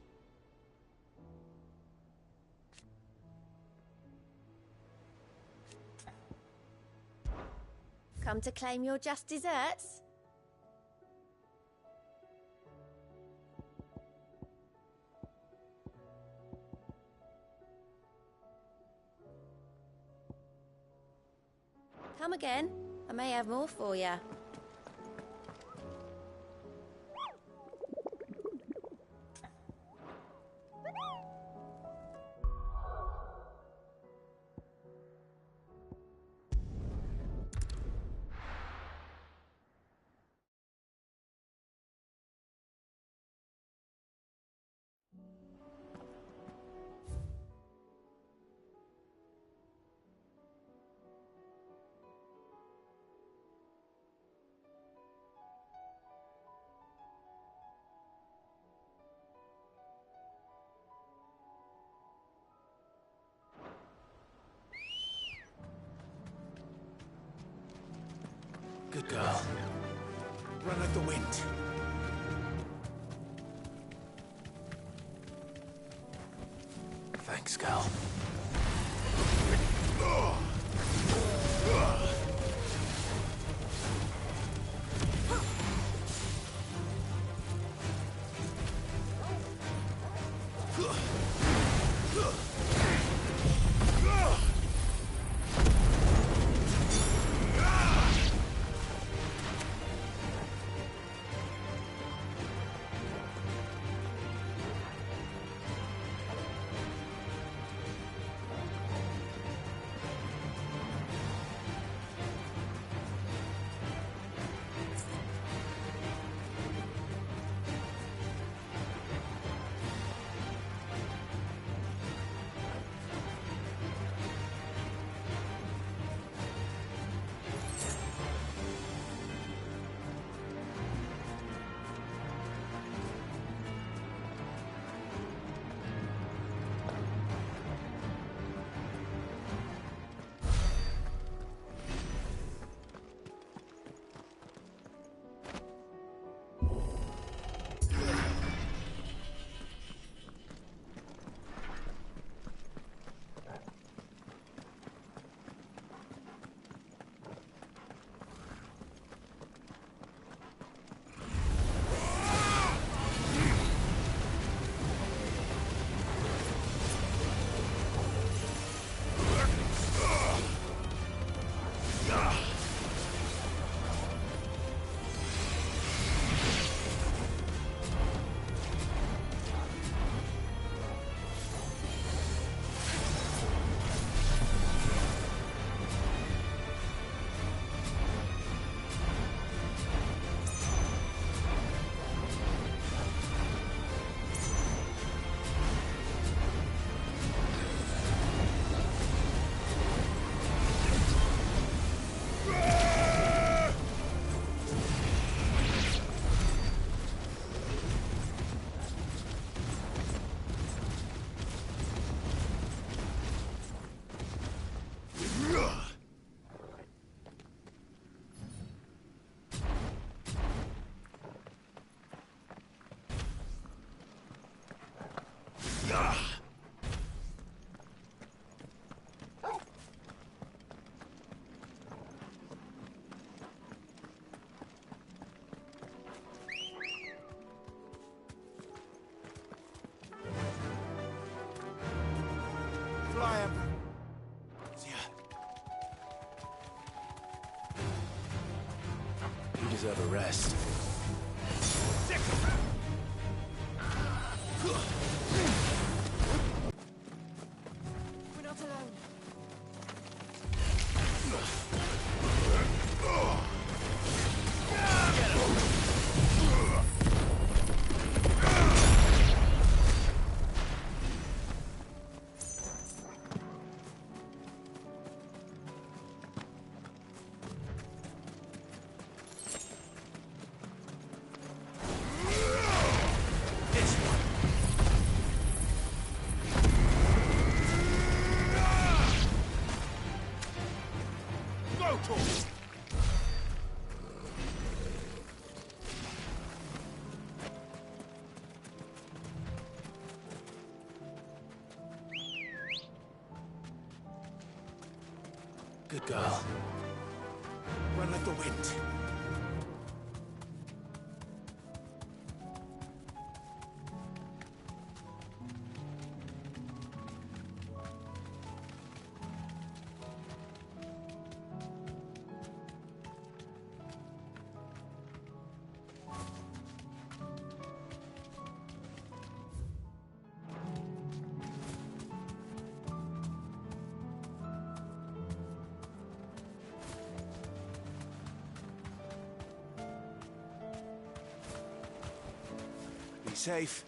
Come to claim your just desserts? Come again. I may have more for you. girl. Run like the wind. Thanks, girl. Fly him. You deserve a rest. We're not alone. Good girl. Run like the wind. Be safe.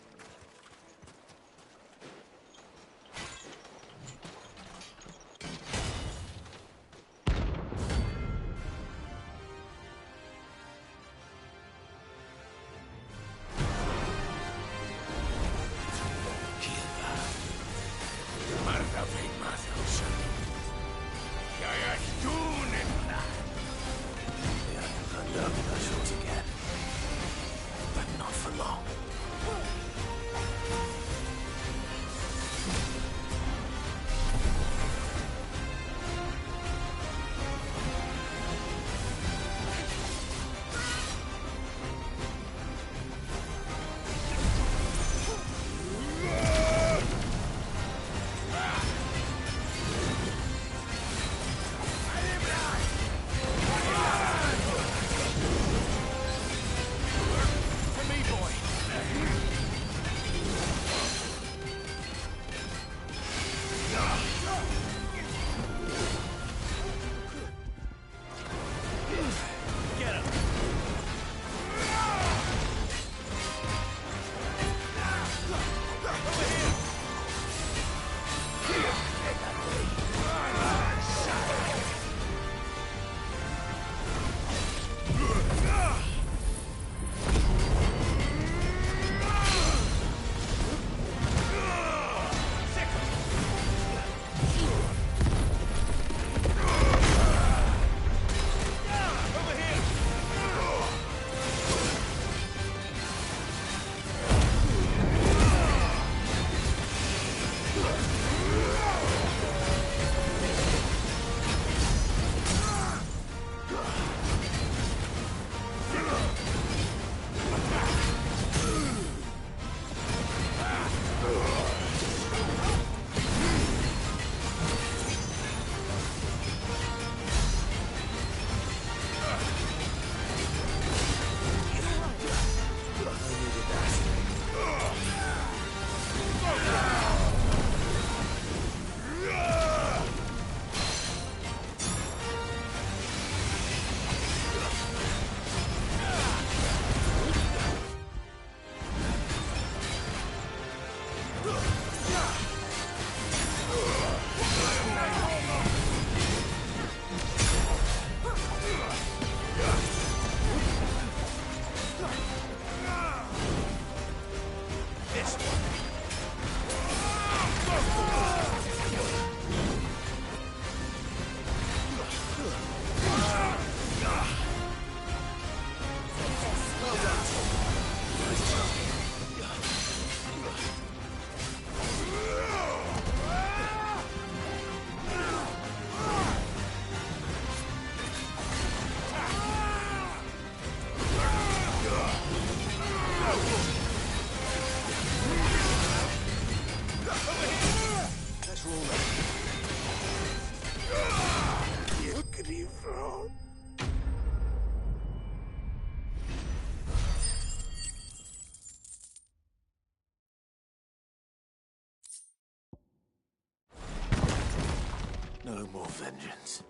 more vengeance.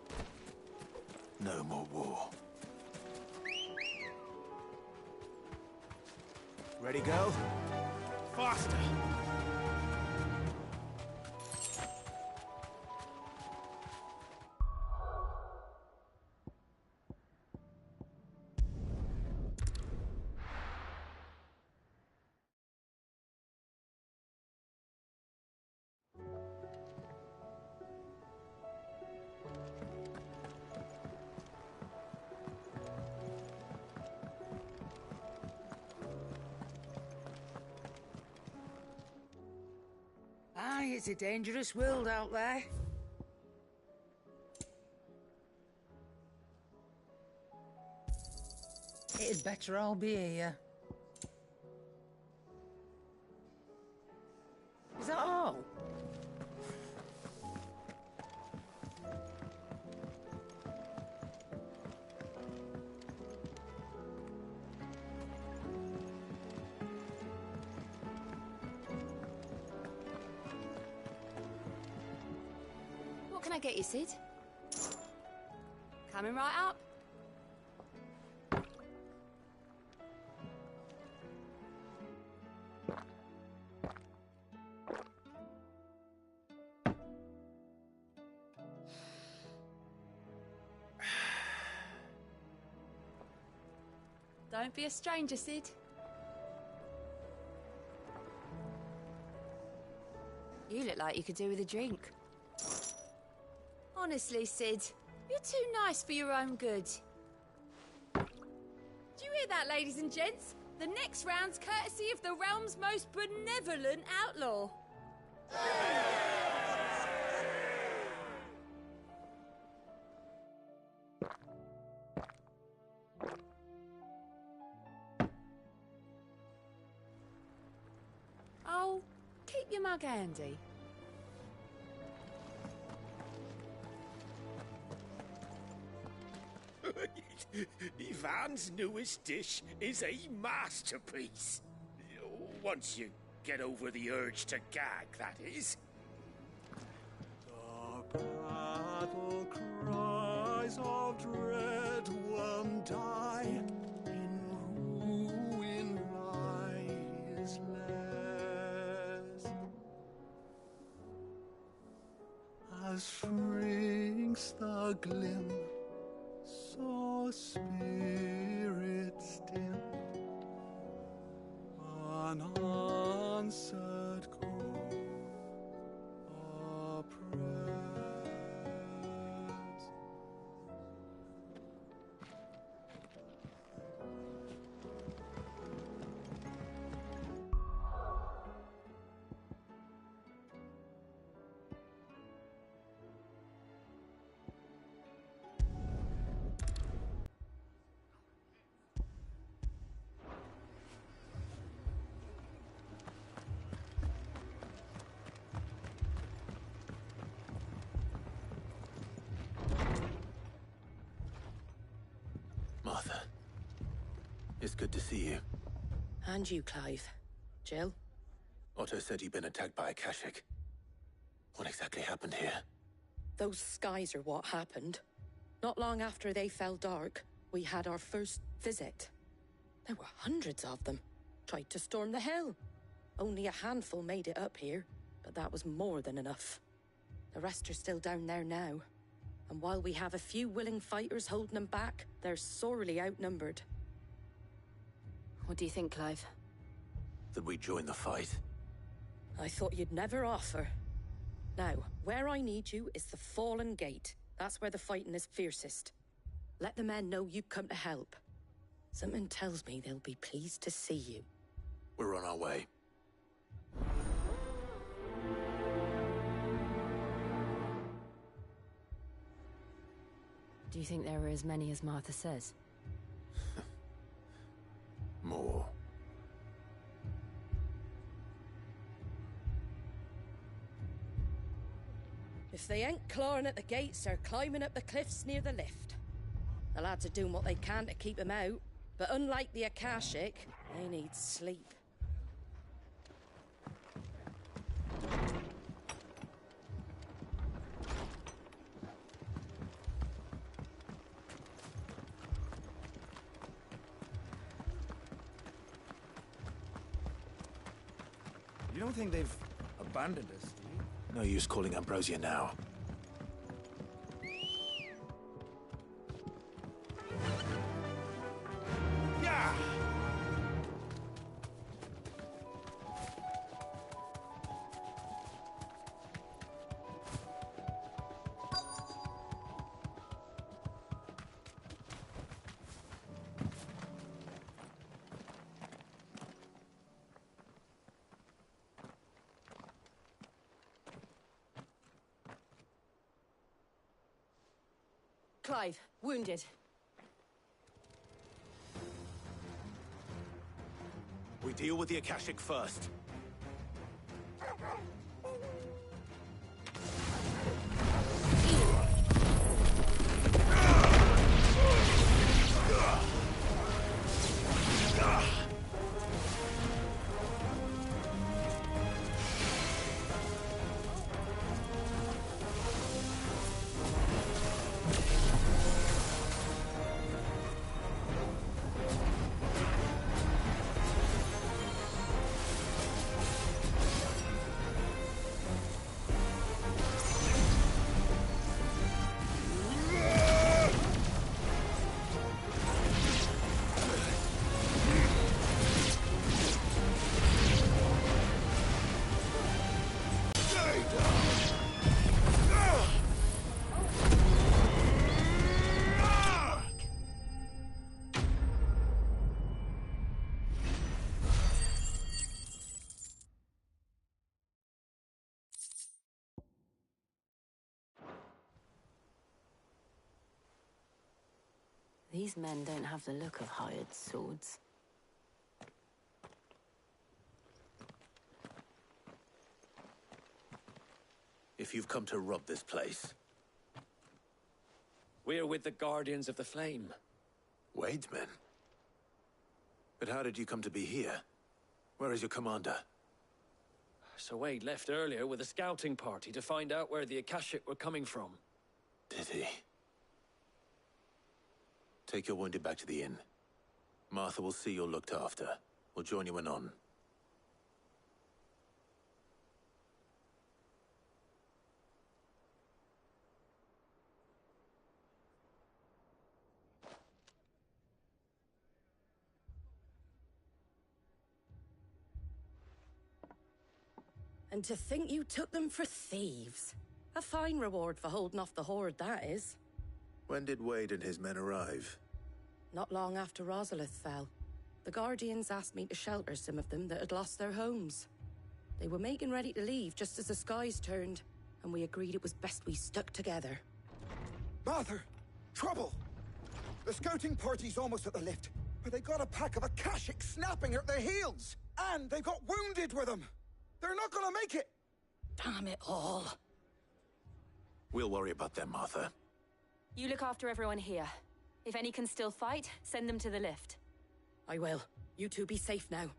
No more war. Ready, go? Faster! Aye, it's a dangerous world out there. It'd better all be here. Is that all? What can I get you, Sid? Coming right up. Don't be a stranger, Sid. You look like you could do with a drink. Honestly, Sid, you're too nice for your own good. Do you hear that, ladies and gents? The next round's courtesy of the realm's most benevolent outlaw. Oh, keep your mug handy. Ivan's newest dish is a masterpiece. Once you get over the urge to gag, that is. The battle cries of dread one die, in ruin lies less. As shrinks the glim, so spirits dim, unanswered call oppress. Martha, it's good to see you. And you, Clive. Jill? Otto said you'd been attacked by a Kashik. What exactly happened here? Those skies are what happened. Not long after they fell dark, we had our first visit. There were hundreds of them. Tried to storm the hill. Only a handful made it up here, but that was more than enough. The rest are still down there now. And while we have a few willing fighters holding them back, they're sorely outnumbered. What do you think, Clive? That we join the fight? I thought you'd never offer. Now, where I need you is the Fallen Gate. That's where the fighting is fiercest. Let the men know you've come to help. Something tells me they'll be pleased to see you. We're on our way. Do you think there were as many as Martha says? More. If they ain't clawing at the gates, they're climbing up the cliffs near the lift. The lads are doing what they can to keep them out, but unlike the Akashic, they need sleep. You don't think they've abandoned us, do you? No use calling Ambrosia now. Yeah! Clive, wounded. We deal with the Akashic first. These men don't have the look of hired swords. If you've come to rob this place. We're with the Guardians of the Flame. Wade's men? But how did you come to be here? Where is your commander? Sir Wade left earlier with a scouting party to find out where the Akashic were coming from. Did he? Take your wounded back to the inn. Martha will see you're looked after. We'll join you anon. And to think you took them for thieves. A fine reward for holding off the horde, that is. When did Wade and his men arrive? Not long after Rosalith fell. The Guardians asked me to shelter some of them that had lost their homes. They were making ready to leave just as the skies turned, and we agreed it was best we stuck together. Martha! Trouble! The scouting party's almost at the lift, but they got a pack of Akashic snapping at their heels! And they've got wounded with them! They're not gonna make it! Damn it all. We'll worry about them, Martha. You look after everyone here. If any can still fight, send them to the lift. I will. You two be safe now.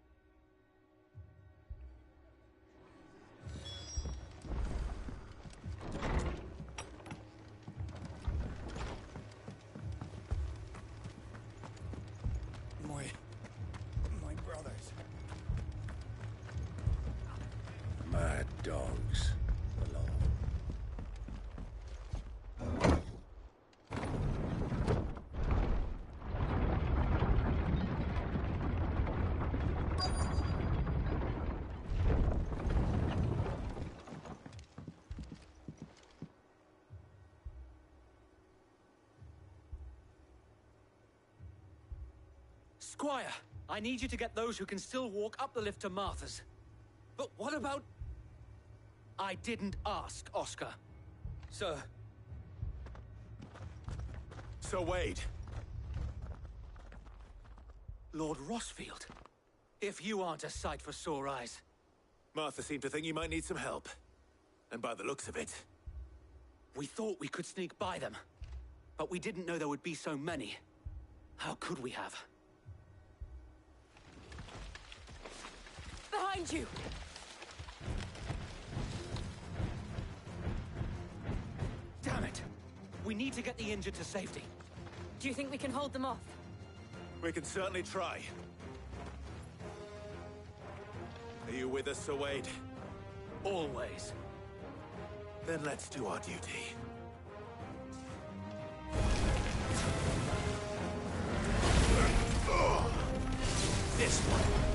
My brothers. Mad dogs. Squire, I need you to get those who can still walk up the lift to Martha's. But what about... I didn't ask, Oscar. Sir. Sir Wade. Lord Rossfield. If you aren't a sight for sore eyes. Martha seemed to think you might need some help. And by the looks of it... We thought we could sneak by them. But we didn't know there would be so many. How could we have? Behind you! Damn it! We need to get the injured to safety. Do you think we can hold them off? We can certainly try. Are you with us, Sir Wade? Always. Then let's do our duty. This one.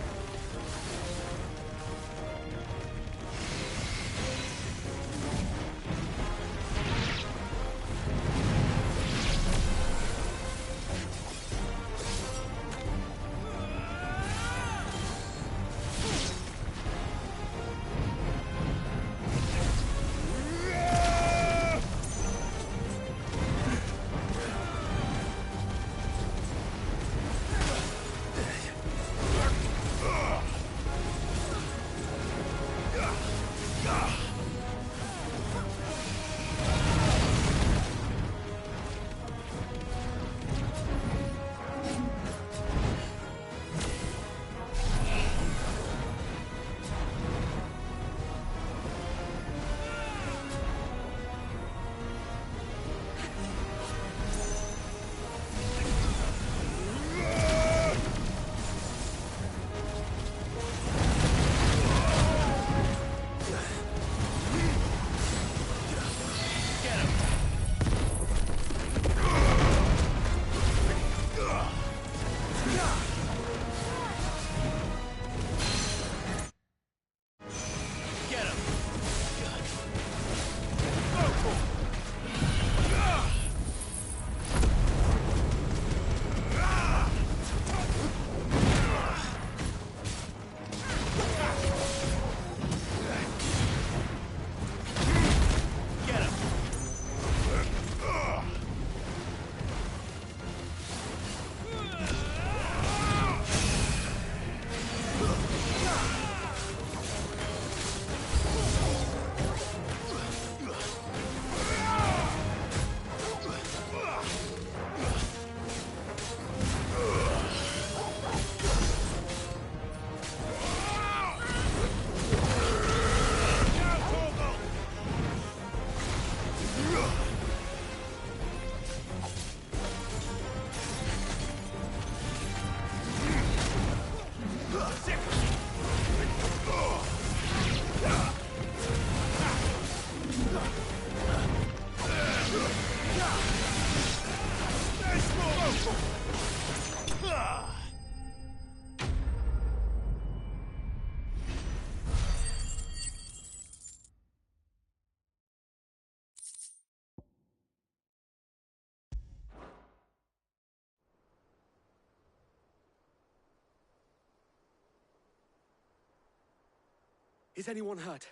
Is anyone hurt?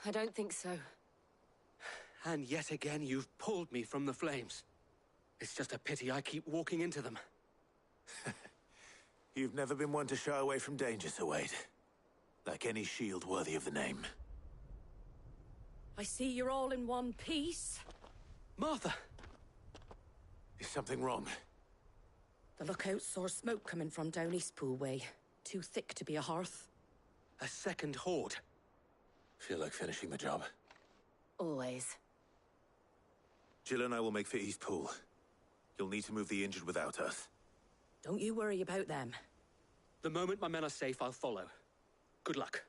I don't think so. And yet again, you've pulled me from the flames. It's just a pity I keep walking into them. You've never been one to shy away from danger, Sir Wade. Like any shield worthy of the name. I see you're all in one piece. Martha! Is something wrong? The lookout saw smoke coming from down Eastpool way. Too thick to be a hearth. A second horde. Feel like finishing the job. Always. Jill and I will make for Eastpool. You'll need to move the injured without us. Don't you worry about them. The moment my men are safe, I'll follow. Good luck.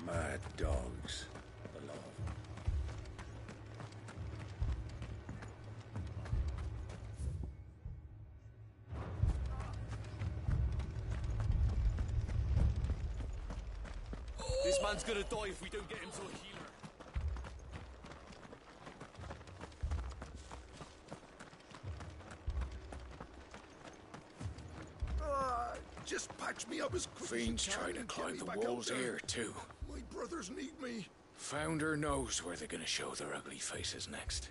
Mad dogs. Alive. This man's gonna die if we don't get him to a healer. Just patch me up as quick Fiends as you can trying to and get climb me the back out walls there. here, too. My brothers need me. Founder knows where they're gonna show their ugly faces next.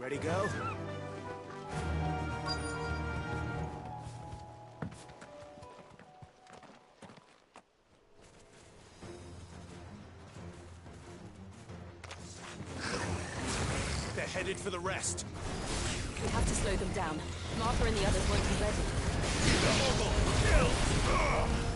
Ready, go? They're headed for the rest. We have to slow them down. Martha and the others won't be ready. Kill!